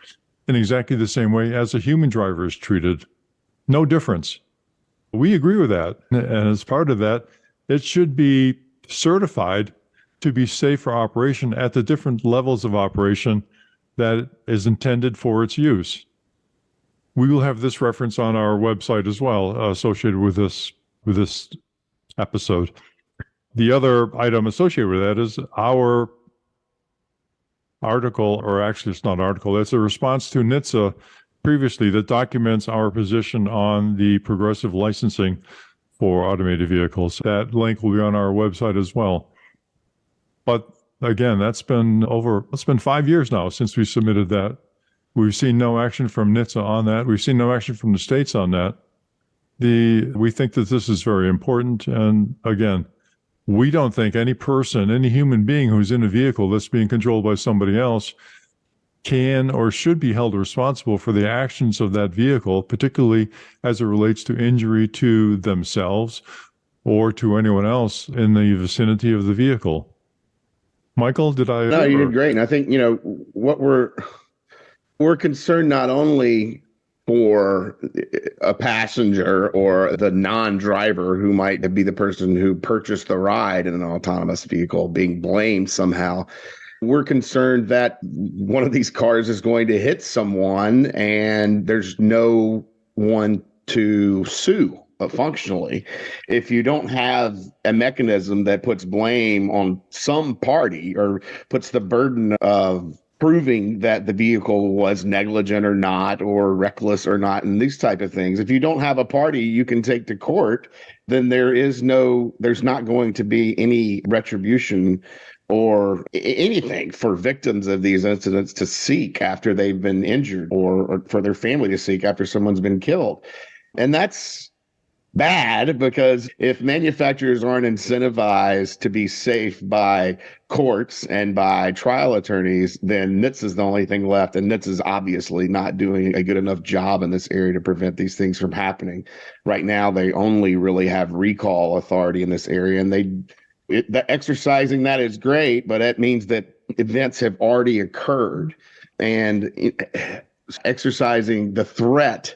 in exactly the same way as a human driver is treated. No difference. We agree with that. And as part of that, it should be certified to be safe for operation at the different levels of operation that is intended for its use. We will have this reference on our website as well, associated with this episode. The other item associated with that is our article, or actually it's not an article, it's a response to NHTSA previously that documents our position on the progressive licensing for automated vehicles. That link will be on our website as well. But again, it's been 5 years now since we submitted that. We've seen no action from NHTSA on that. We've seen no action from the states on that. We think that this is very important. And again, we don't think any person, any human being who's in a vehicle that's being controlled by somebody else can or should be held responsible for the actions of that vehicle, particularly as it relates to injury to themselves or to anyone else in the vicinity of the vehicle. Michael, did I? No, you did great. And I think, what we're concerned not only for a passenger or the non-driver who might be the person who purchased the ride in an autonomous vehicle being blamed somehow. We're concerned that one of these cars is going to hit someone and there's no one to sue functionally. If you don't have a mechanism that puts blame on some party or puts the burden of proving that the vehicle was negligent or not, or reckless or not, and these type of things. If you don't have a party you can take to court, then there's not going to be any retribution or anything for victims of these incidents to seek after they've been injured, or for their family to seek after someone's been killed. And that's bad, because if manufacturers aren't incentivized to be safe by courts and by trial attorneys, then NHTSA is the only thing left. And NHTSA is obviously not doing a good enough job in this area to prevent these things from happening. Right now, they only really have recall authority in this area. And exercising that is great, but that means that events have already occurred. And exercising the threat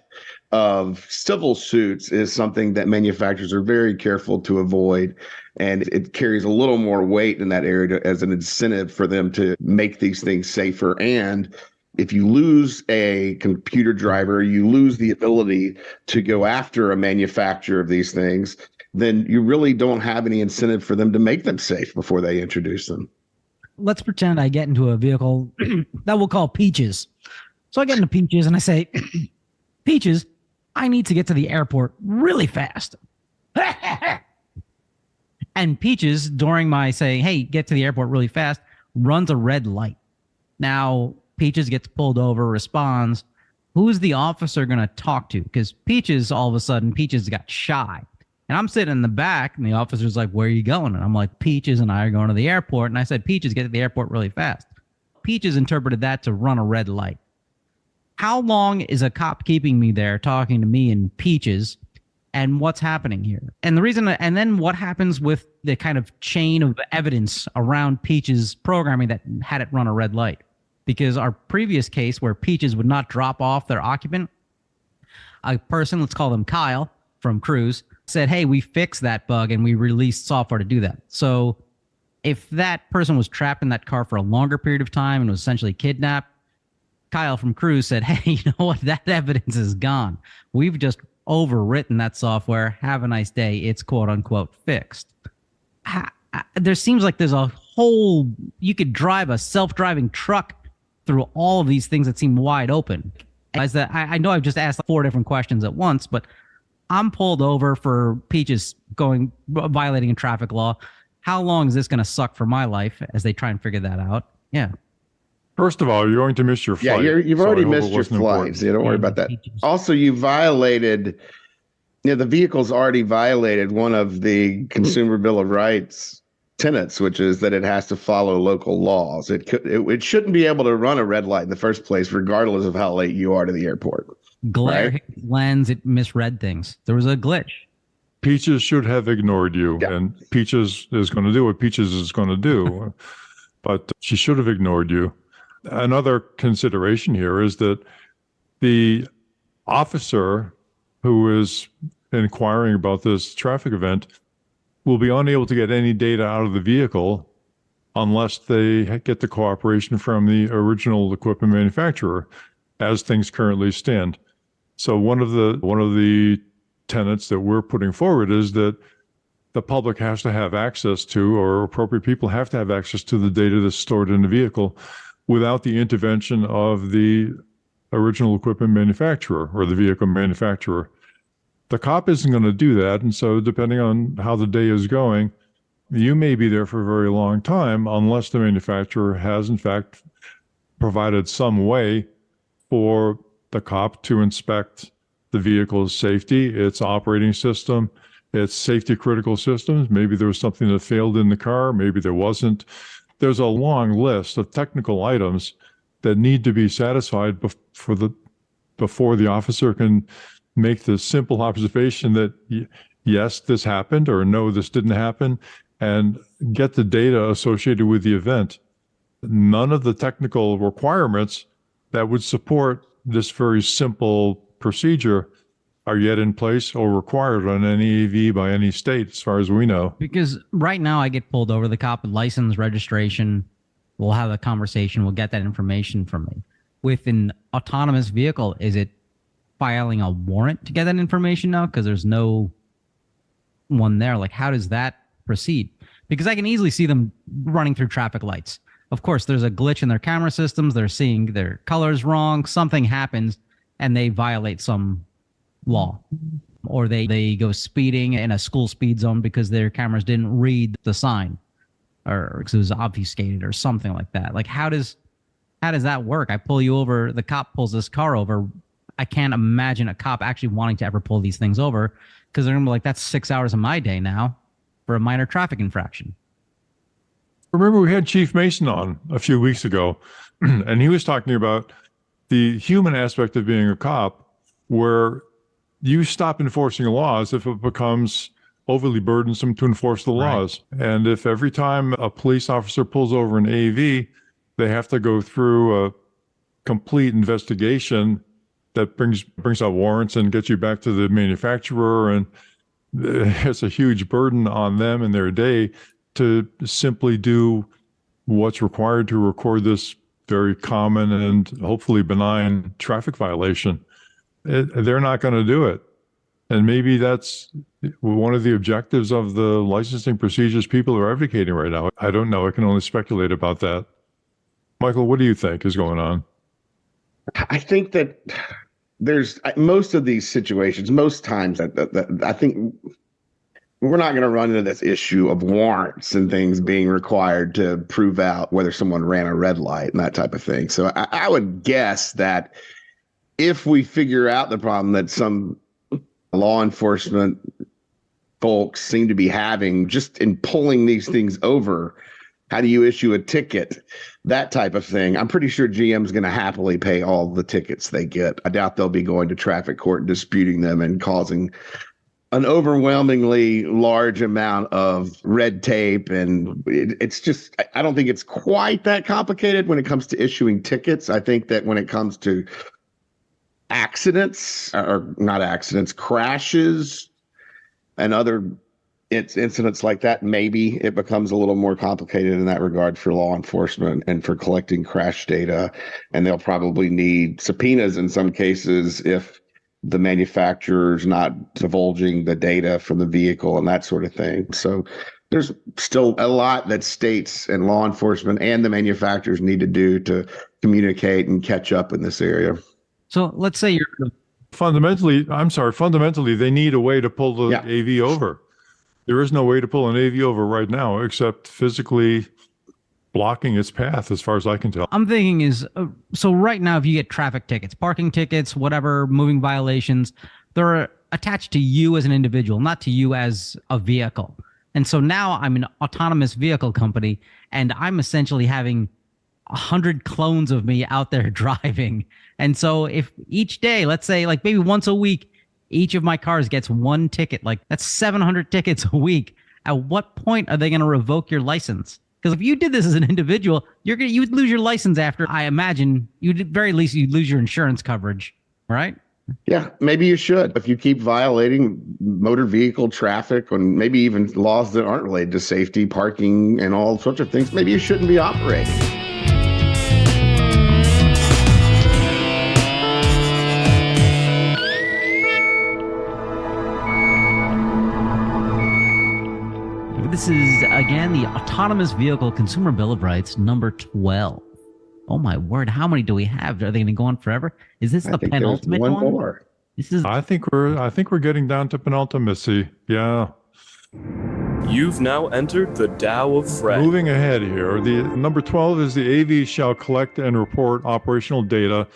of civil suits is something that manufacturers are very careful to avoid, and it carries a little more weight in that area as an incentive for them to make these things safer. And if you lose a computer driver, you lose the ability to go after a manufacturer of these things, then you really don't have any incentive for them to make them safe before they introduce them. Let's pretend I get into a vehicle that we'll call Peaches. So I get into Peaches and I say, Peaches, I need to get to the airport really fast. And Peaches, during my saying, hey, get to the airport really fast, runs a red light. Now, Peaches gets pulled over, responds. Who's the officer going to talk to? Because Peaches, all of a sudden, Peaches got shy. And I'm sitting in the back, and the officer's like, "Where are you going?" And I'm like, "Peaches and I are going to the airport." And I said, "Peaches, get to the airport really fast." Peaches interpreted that to run a red light. How long is a cop keeping me there talking to me in Peaches? And what's happening here? And the reason, and then what happens with the kind of chain of evidence around Peaches programming that had it run a red light? Because our previous case where Peaches would not drop off their occupant, a person, let's call them Kyle from Cruise, said, "Hey, we fixed that bug and we released software to do that." So if that person was trapped in that car for a longer period of time and was essentially kidnapped, Kyle from Cruise said, "Hey, you know what? That evidence is gone. We've just overwritten that software. Have a nice day. It's quote unquote fixed." There seems like there's a whole, you could drive a self-driving truck through all of these things that seem wide open. I know I've just asked 4 different questions at once, but I'm pulled over for Peaches violating a traffic law. How long is this going to suck for my life as they try and figure that out? Yeah. First of all, you're going to miss your flight. Yeah, you've so already I hope missed it your wasn't flight, important. so don't worry about that. Also, you violated, the vehicle's already violated one of the Consumer Bill of Rights tenets, which is that it has to follow local laws. It shouldn't be able to run a red light in the first place, regardless of how late you are to the airport. Glare Right? hit the lens, it misread things. There was a glitch. Peaches should have ignored you, Yeah. and Peaches is going to do what Peaches is going to do, but she should have ignored you. Another consideration here is that the officer who is inquiring about this traffic event will be unable to get any data out of the vehicle unless they get the cooperation from the original equipment manufacturer, as things currently stand. So one of the tenets that we're putting forward is that the public has to have access to, or appropriate people have to have access to, the data that's stored in the vehicle without the intervention of the original equipment manufacturer or the vehicle manufacturer. The cop isn't going to do that. And so depending on how the day is going, you may be there for a very long time unless the manufacturer has in fact provided some way for the cop to inspect the vehicle's safety, its operating system, its safety critical systems. Maybe there was something that failed in the car. Maybe there wasn't. There's a long list of technical items that need to be satisfied before the officer can make the simple observation that yes, this happened, or no, this didn't happen, and get the data associated with the event. None of the technical requirements that would support this very simple procedure are yet in place or required on any AV by any state, as far as we know. Because right now I get pulled over, the cop with license, registration, we'll have a conversation, we'll get that information from me. With an autonomous vehicle, is it filing a warrant to get that information now? Because there's no one there. Like, how does that proceed? Because I can easily see them running through traffic lights. Of course, there's a glitch in their camera systems. They're seeing their colors wrong. Something happens and they violate some law. Or they go speeding in a school speed zone because their cameras didn't read the sign, or because it was obfuscated or something like that. Like, how does that work? I pull you over, the cop pulls this car over. I can't imagine a cop actually wanting to ever pull these things over, because they're gonna be like, that's 6 hours of my day now for a minor traffic infraction. Remember, we had Chief Mason on a few weeks ago, and he was talking about the human aspect of being a cop, where you stop enforcing laws if it becomes overly burdensome to enforce the laws. Right. And if every time a police officer pulls over an AV, they have to go through a complete investigation that brings out warrants and gets you back to the manufacturer, and it's a huge burden on them and their day to simply do what's required to record this very common and hopefully benign traffic violation. They're not going to do it. And maybe that's one of the objectives of the licensing procedures people are advocating right now. I don't know. I can only speculate about that. Michael, what do you think is going on? I think that there's most of these situations, most times that I think we're not going to run into this issue of warrants and things being required to prove out whether someone ran a red light and that type of thing. So I would guess that if we figure out the problem that some law enforcement folks seem to be having just in pulling these things over. How do you issue a ticket? That type of thing. I'm pretty sure GM's going to happily pay all the tickets they get. I doubt they'll be going to traffic court and disputing them and causing an overwhelmingly large amount of red tape. And it's just, I don't think it's quite that complicated when it comes to issuing tickets. I think that when it comes to accidents, or not accidents, crashes and other incidents like that, maybe it becomes a little more complicated in that regard for law enforcement and for collecting crash data. And they'll probably need subpoenas in some cases if the manufacturer's not divulging the data from the vehicle and that sort of thing. So there's still a lot that states and law enforcement and the manufacturers need to do to communicate and catch up in this area. So let's say you're Fundamentally, they need a way to pull the AV over. There is no way to pull an AV over right now except physically blocking its path, as far as I can tell. I'm thinking is, so right now, if you get traffic tickets, parking tickets, whatever, moving violations, they're attached to you as an individual, not to you as a vehicle. And so now I'm an autonomous vehicle company, and I'm essentially having 100 clones of me out there driving. And so if each day, let's say like maybe once a week, each of my cars gets one ticket, like that's 700 tickets a week. At what point are they going to revoke your license? Because if you did this as an individual, you would lose your license after, I imagine, you'd very least you'd lose your insurance coverage, right? Yeah, maybe you should. If you keep violating motor vehicle traffic and maybe even laws that aren't related to safety, parking, and all sorts of things, maybe you shouldn't be operating. This is, again, the Autonomous Vehicle Consumer Bill of Rights, number 12. Oh, my word. How many do we have? Are they going to go on forever? Is this the penultimate one? More. This is. I think we're getting down to penultimacy. Yeah. You've now entered the Tao of Fred. Moving ahead here, the number 12 is the AV shall collect and report operational data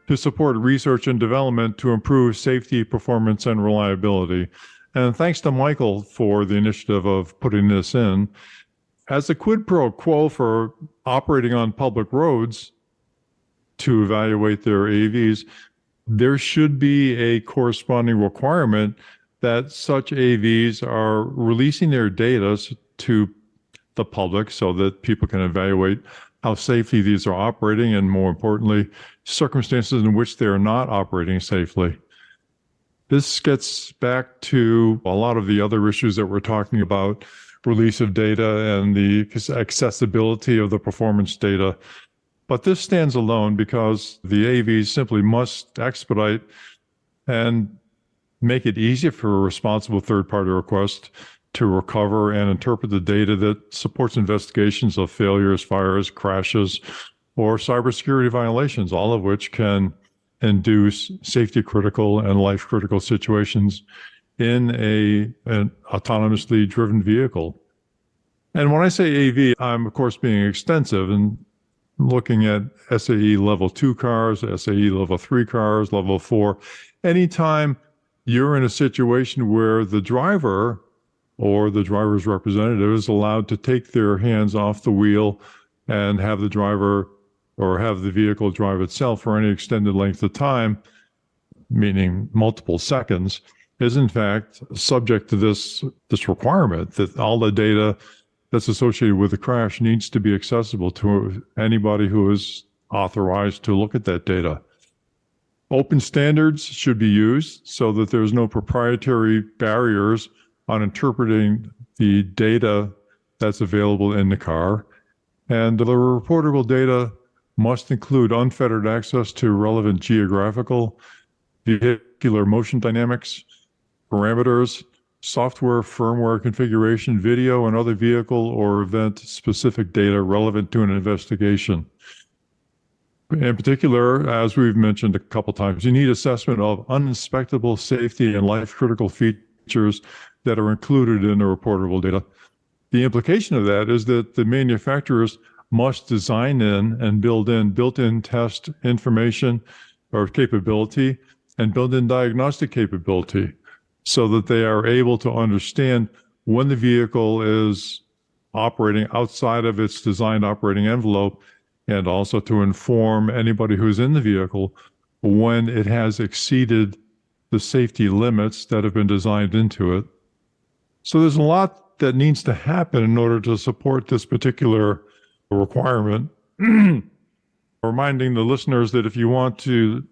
to support research and development to improve safety, performance, and reliability. And thanks to Michael for the initiative of putting this in. As a quid pro quo for operating on public roads to evaluate their AVs, there should be a corresponding requirement that such AVs are releasing their data to the public so that people can evaluate how safely these are operating and, more importantly, circumstances in which they are not operating safely. This gets back to a lot of the other issues that we're talking about, release of data and the accessibility of the performance data. But this stands alone because the AVs simply must expedite and make it easier for a responsible third-party request to recover and interpret the data that supports investigations of failures, fires, crashes, or cybersecurity violations, all of which can induce safety critical and life critical situations in an autonomously driven vehicle. And when I say AV, I'm of course being extensive and looking at SAE level 2 cars, SAE level 3 cars, level 4. Anytime you're in a situation where the driver or the driver's representative is allowed to take their hands off the wheel and have the driver or have the vehicle drive itself for any extended length of time, meaning multiple seconds, is in fact subject to this requirement that all the data that's associated with the crash needs to be accessible to anybody who is authorized to look at that data. Open standards should be used so that there's no proprietary barriers on interpreting the data that's available in the car. And the reportable data must include unfettered access to relevant geographical, vehicular motion dynamics, parameters, software, firmware configuration, video, and other vehicle or event-specific data relevant to an investigation. In particular, as we've mentioned a couple times, you need assessment of uninspectable safety and life-critical features that are included in the reportable data. The implication of that is that the manufacturers must design in and build in built-in test information or capability and build in diagnostic capability. so that they are able to understand when the vehicle is operating outside of its designed operating envelope, and also to inform anybody who's in the vehicle when it has exceeded the safety limits that have been designed into it. So there's a lot that needs to happen in order to support this particular requirement. Reminding the listeners that if you want to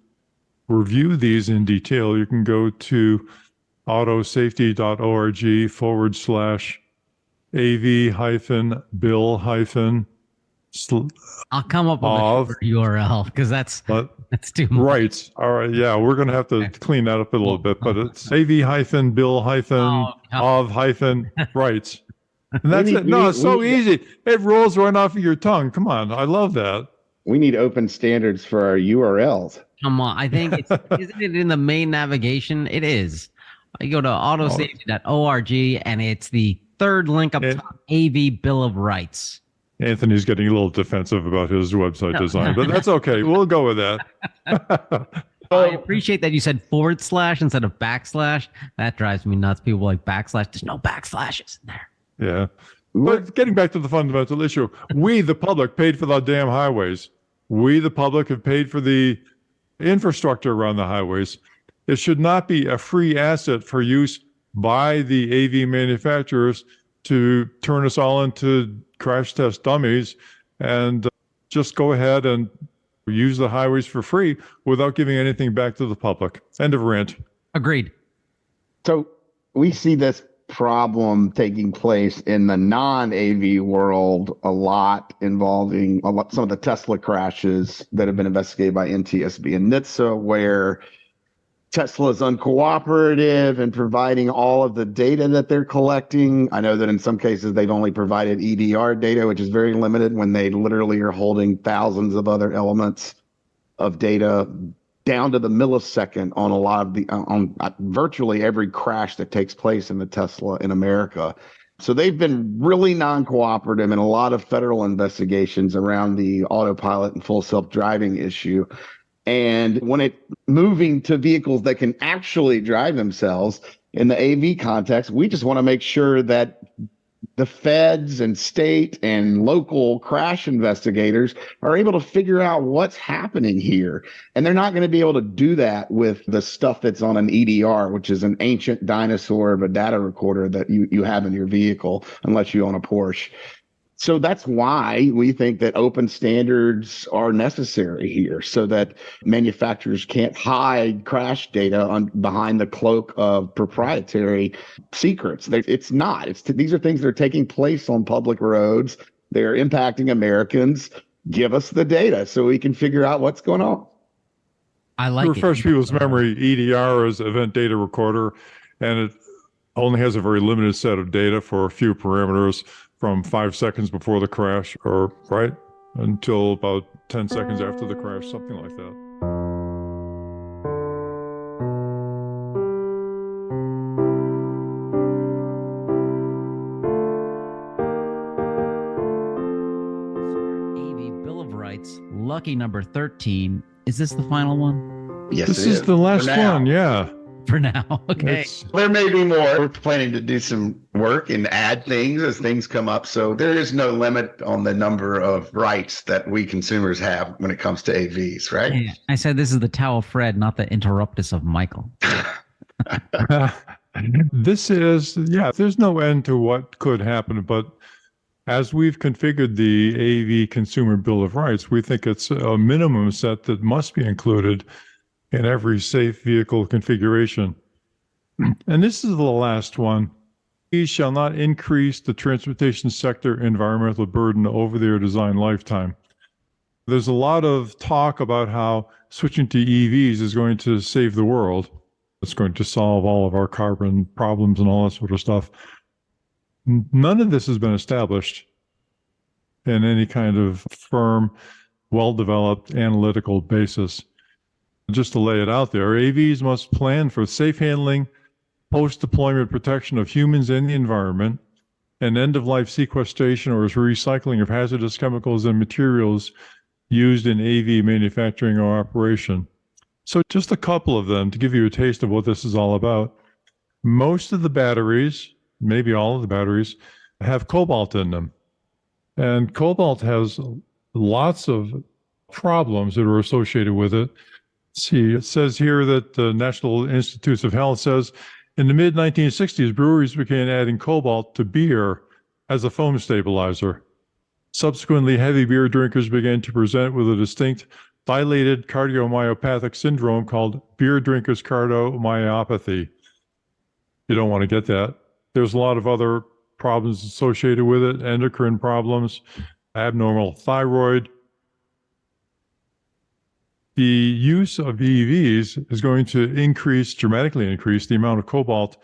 review these in detail, you can go to autosafety.org/AV-bill- I'll come up with a URL because that's too much. Right. All right. Yeah, we're going to have to clean that up a little bit, but it's AV-bill-of-rights. And that's it. No, it's so easy. It rolls right off of your tongue. Come on. I love that. We need open standards for our URLs. Come on. I think isn't it in the main navigation? It is. You go to autosafety.org and it's the third link up top, AV Bill of Rights. Anthony's getting a little defensive about his website design, but that's okay. We'll go with that. I appreciate that you said / instead of /. That drives me nuts. People like /. There's no backslashes in there. Yeah. But getting back to the fundamental issue, we, the public, paid for the damn highways. We, the public, have paid for the infrastructure around the highways. It should not be a free asset for use by the AV manufacturers to turn us all into crash test dummies and just go ahead and use the highways for free without giving anything back to the public. End of rant. Agreed. So we see this problem taking place in the non-AV world a lot, involving some of the Tesla crashes that have been investigated by NTSB and NHTSA, where Tesla is uncooperative in providing all of the data that they're collecting. I know that in some cases they've only provided EDR data, which is very limited, when they literally are holding thousands of other elements of data down to the millisecond on a lot of on virtually every crash that takes place in the Tesla in America. So they've been really non-cooperative in a lot of federal investigations around the autopilot and full self-driving issue. And when it moving to vehicles that can actually drive themselves in the AV context, we just want to make sure that the feds and state and local crash investigators are able to figure out what's happening here. And they're not going to be able to do that with the stuff that's on an EDR, which is an ancient dinosaur of a data recorder that you have in your vehicle, unless you own a Porsche. So that's why we think that open standards are necessary here, so that manufacturers can't hide crash data behind the cloak of proprietary secrets. It's not. These are things that are taking place on public roads. They're impacting Americans. Give us the data so we can figure out what's going on. I like to refresh people's memory, EDR is Event Data Recorder, and it only has a very limited set of data for a few parameters, from 5 seconds before the crash, or right until about 10 seconds after the crash, something like that. AV Bill of Rights, lucky number 13. Is this the final one? Yes, this is the last one. Yeah. For now, okay. There may be more. We're planning to do some work and add things as things come up. So there is no limit on the number of rights that we consumers have when it comes to AVs, right? Yeah, I said this is the Tao of Fred, not the Interruptus of Michael. This is, there's no end to what could happen, but as we've configured the AV Consumer Bill of Rights, we think it's a minimum set that must be included in every safe vehicle configuration. And this is the last one. These shall not increase the transportation sector environmental burden over their design lifetime. There's a lot of talk about how switching to EVs is going to save the world. It's going to solve all of our carbon problems and all that sort of stuff. None of this has been established in any kind of firm, well-developed analytical basis. Just to lay it out there, AVs must plan for safe handling, post-deployment protection of humans and the environment, and end-of-life sequestration or recycling of hazardous chemicals and materials used in AV manufacturing or operation. So just a couple of them to give you a taste of what this is all about. most of the batteries, maybe all of the batteries, have cobalt in them. And cobalt has lots of problems that are associated with it. See, it says here that the National Institutes of Health says in the mid 1960s, breweries began adding cobalt to beer as a foam stabilizer. Subsequently, heavy beer drinkers began to present with a distinct dilated cardiomyopathic syndrome called beer drinkers cardiomyopathy. You don't want to get that. There's a lot of other problems associated with it, endocrine problems, abnormal thyroid. The use of EVs is going to dramatically increase the amount of cobalt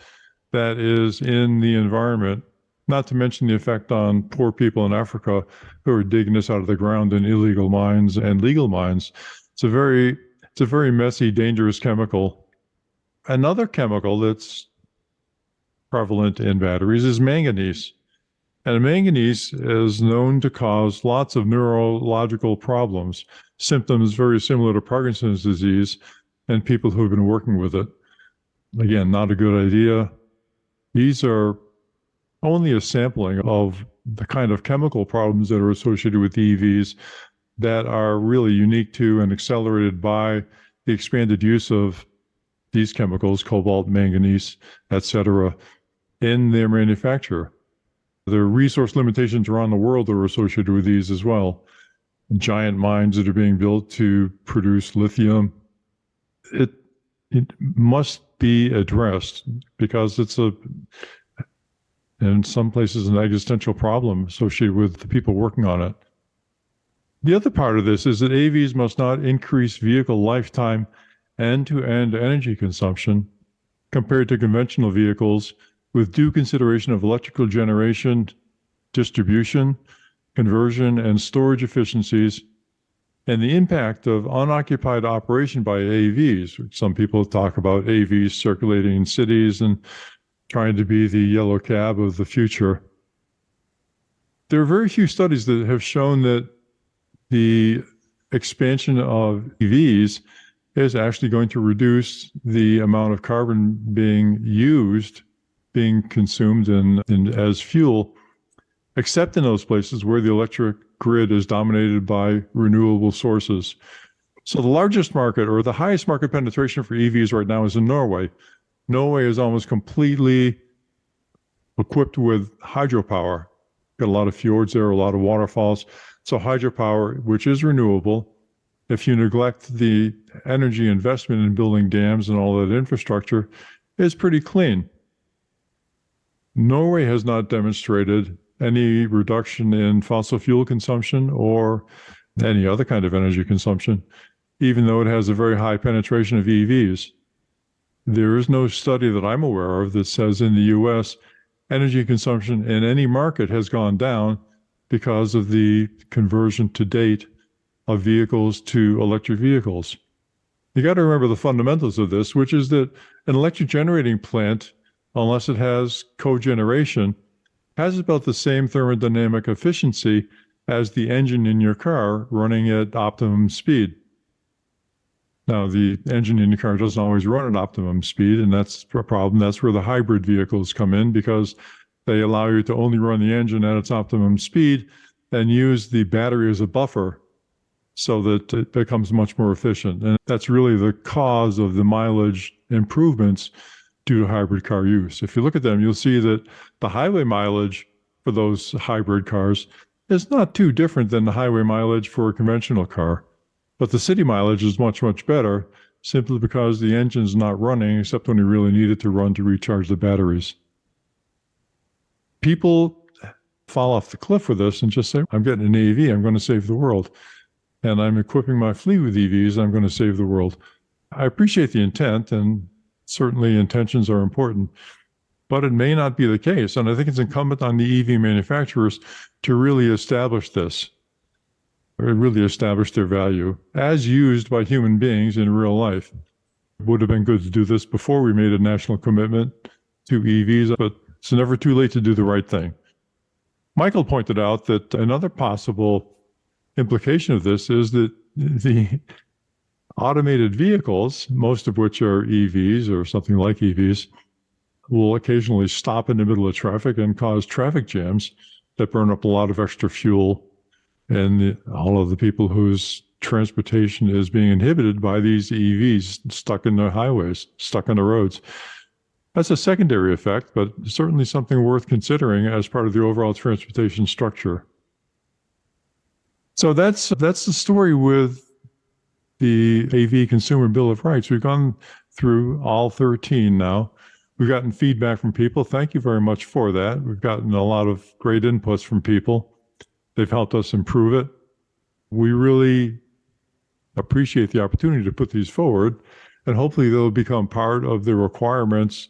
that is in the environment, not to mention the effect on poor people in Africa who are digging this out of the ground in illegal mines and legal mines. It's a very messy, dangerous chemical. Another chemical that's prevalent in batteries is manganese. And manganese is known to cause lots of neurological problems, symptoms very similar to Parkinson's disease, and people who have been working with it. Again, not a good idea. These are only a sampling of the kind of chemical problems that are associated with EVs that are really unique to and accelerated by the expanded use of these chemicals, cobalt, manganese, etc., in their manufacture. There are resource limitations around the world that are associated with these as well. Giant mines that are being built to produce lithium. It must be addressed because it's in some places, an existential problem associated with the people working on it. The other part of this is that AVs must not increase vehicle lifetime end-to-end energy consumption compared to conventional vehicles, with due consideration of electrical generation, distribution, conversion, and storage efficiencies, and the impact of unoccupied operation by AVs. Some people talk about AVs circulating in cities and trying to be the yellow cab of the future. There are very few studies that have shown that the expansion of EVs is actually going to reduce the amount of carbon being consumed as fuel, except in those places where the electric grid is dominated by renewable sources. So the largest market, or the highest market penetration for EVs right now, is in Norway. Norway is almost completely equipped with hydropower. Got a lot of fjords there, a lot of waterfalls. So hydropower, which is renewable, if you neglect the energy investment in building dams and all that infrastructure, is pretty clean. Norway has not demonstrated any reduction in fossil fuel consumption or any other kind of energy consumption, even though it has a very high penetration of EVs. There is no study that I'm aware of that says in the US, energy consumption in any market has gone down because of the conversion to date of vehicles to electric vehicles. You got to remember the fundamentals of this, which is that an electric generating plant, unless it has cogeneration, has about the same thermodynamic efficiency as the engine in your car running at optimum speed. Now, the engine in your car doesn't always run at optimum speed, and that's a problem. That's where the hybrid vehicles come in, because they allow you to only run the engine at its optimum speed and use the battery as a buffer so that it becomes much more efficient. And that's really the cause of the mileage improvements due to hybrid car use. If you look at them, you'll see that the highway mileage for those hybrid cars is not too different than the highway mileage for a conventional car. But the city mileage is much, much better, simply because the engine's not running except when you really need it to run to recharge the batteries. People fall off the cliff with this and just say, I'm getting an EV, I'm going to save the world. And I'm equipping my fleet with EVs, I'm going to save the world. I appreciate the intent, and certainly intentions are important, but it may not be the case. And I think it's incumbent on the EV manufacturers to really establish this, or really establish their value as used by human beings in real life. It would have been good to do this before we made a national commitment to EVs, but it's never too late to do the right thing. Michael pointed out that another possible implication of this is that the automated vehicles, most of which are EVs or something like EVs, will occasionally stop in the middle of traffic and cause traffic jams that burn up a lot of extra fuel. And all of the people whose transportation is being inhibited by these EVs stuck in the highways, stuck on the roads. That's a secondary effect, but certainly something worth considering as part of the overall transportation structure. So that's the story with the AV Consumer Bill of Rights. We've gone through all 13 now. We've gotten feedback from people. Thank you very much for that. We've gotten a lot of great inputs from people. They've helped us improve it. We really appreciate the opportunity to put these forward, and hopefully they'll become part of the requirements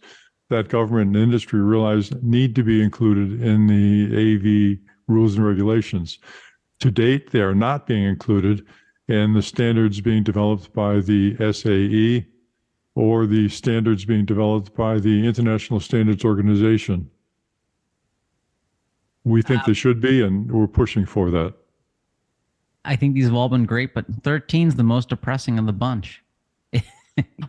that government and industry realize need to be included in the AV rules and regulations. To date, they are not being included in the standards being developed by the SAE or the standards being developed by the International Standards Organization. We think they should be, and we're pushing for that. I think these have all been great, but 13 is the most depressing of the bunch.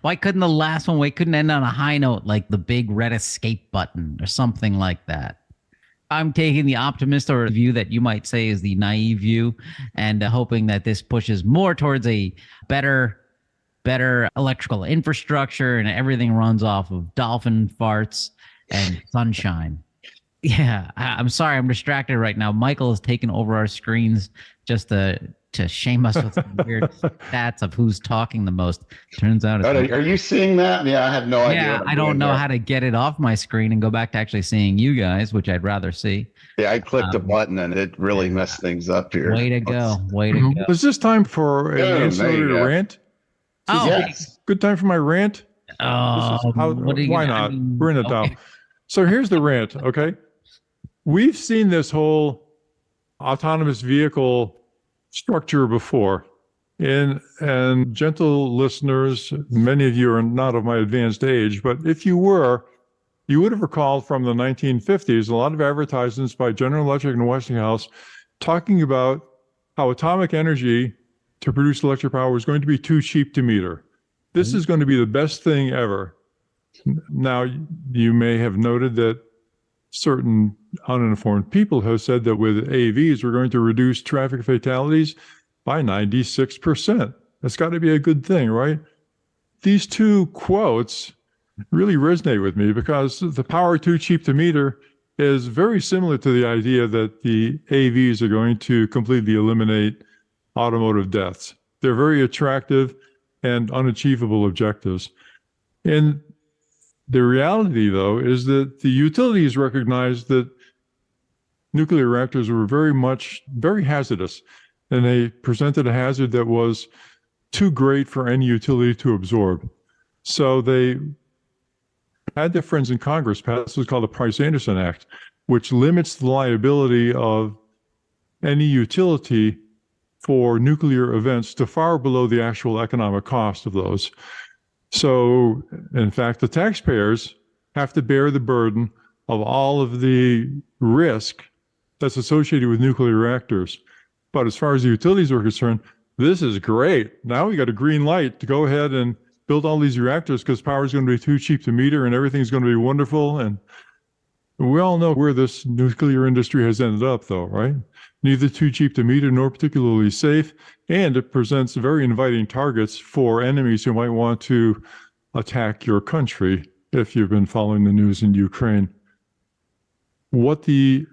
Why couldn't the last one, couldn't end on a high note like the big red escape button or something like that? I'm taking the optimist or view that you might say is the naive view, and hoping that this pushes more towards a better electrical infrastructure and everything runs off of dolphin farts and sunshine. Yeah, I'm sorry, I'm distracted right now. Michael has taken over our screens just to shame us with some weird stats of who's talking the most. Turns out Are you seeing that? Yeah, I have no idea. Yeah, I don't know how to get it off my screen and go back to actually seeing you guys, which I'd rather see. Yeah, I clicked a button and it really messed things up here. Way to go. Way to go. Is this time for an ancillary rant? Oh, Yes. Good time for my rant? Why not? We're in a Dow. So here's the rant, okay? We've seen this whole autonomous vehicle structure before. And gentle listeners, many of you are not of my advanced age, but if you were, you would have recalled from the 1950s a lot of advertisements by General Electric and Westinghouse talking about how atomic energy to produce electric power was going to be too cheap to meter. This is going to be the best thing ever. Now, you may have noted that certain uninformed people have said that with AVs, we're going to reduce traffic fatalities by 96%. That's got to be a good thing, right? These two quotes really resonate with me because the power too cheap to meter is very similar to the idea that the AVs are going to completely eliminate automotive deaths. They're very attractive and unachievable objectives. And the reality, though, is that the utilities recognized that nuclear reactors were very hazardous, and they presented a hazard that was too great for any utility to absorb. So they had their friends in Congress pass what's called the Price-Anderson Act, which limits the liability of any utility for nuclear events to far below the actual economic cost of those. So, in fact, the taxpayers have to bear the burden of all of the risk that's associated with nuclear reactors. But as far as the utilities are concerned, this is great. Now we got a green light to go ahead and build all these reactors because power is going to be too cheap to meter and everything's going to be wonderful. And we all know where this nuclear industry has ended up, though, right? Neither too cheap to meter nor particularly safe. And it presents very inviting targets for enemies who might want to attack your country if you've been following the news in Ukraine. What the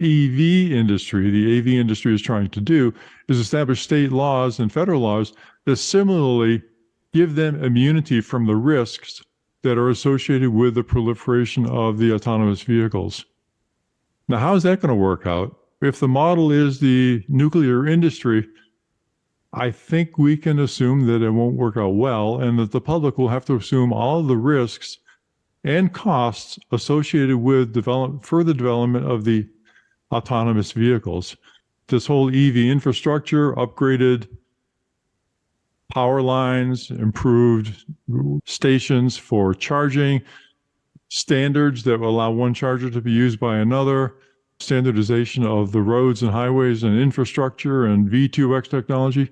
EV industry, the AV industry is trying to do is establish state laws and federal laws that similarly give them immunity from the risks that are associated with the proliferation of the autonomous vehicles. Now, how is that going to work out? If the model is the nuclear industry, I think we can assume that it won't work out well and that the public will have to assume all of the risks and costs associated with further development of the autonomous vehicles. This whole EV infrastructure, upgraded power lines, improved stations for charging, standards that will allow one charger to be used by another, standardization of the roads and highways and infrastructure and V2X technology.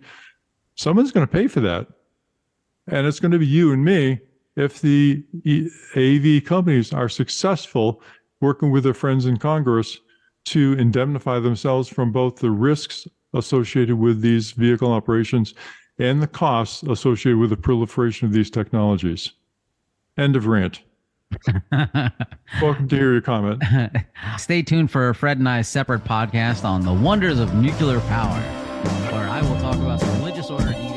Someone's going to pay for that. And it's going to be you and me if the AV companies are successful working with their friends in Congress to indemnify themselves from both the risks associated with these vehicle operations and the costs associated with the proliferation of these technologies. End of rant. Welcome to hear your comment. Stay tuned for Fred and I's separate podcast on the wonders of nuclear power, where I will talk about the religious order needed.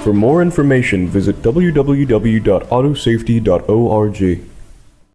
For more information, visit www.autosafety.org.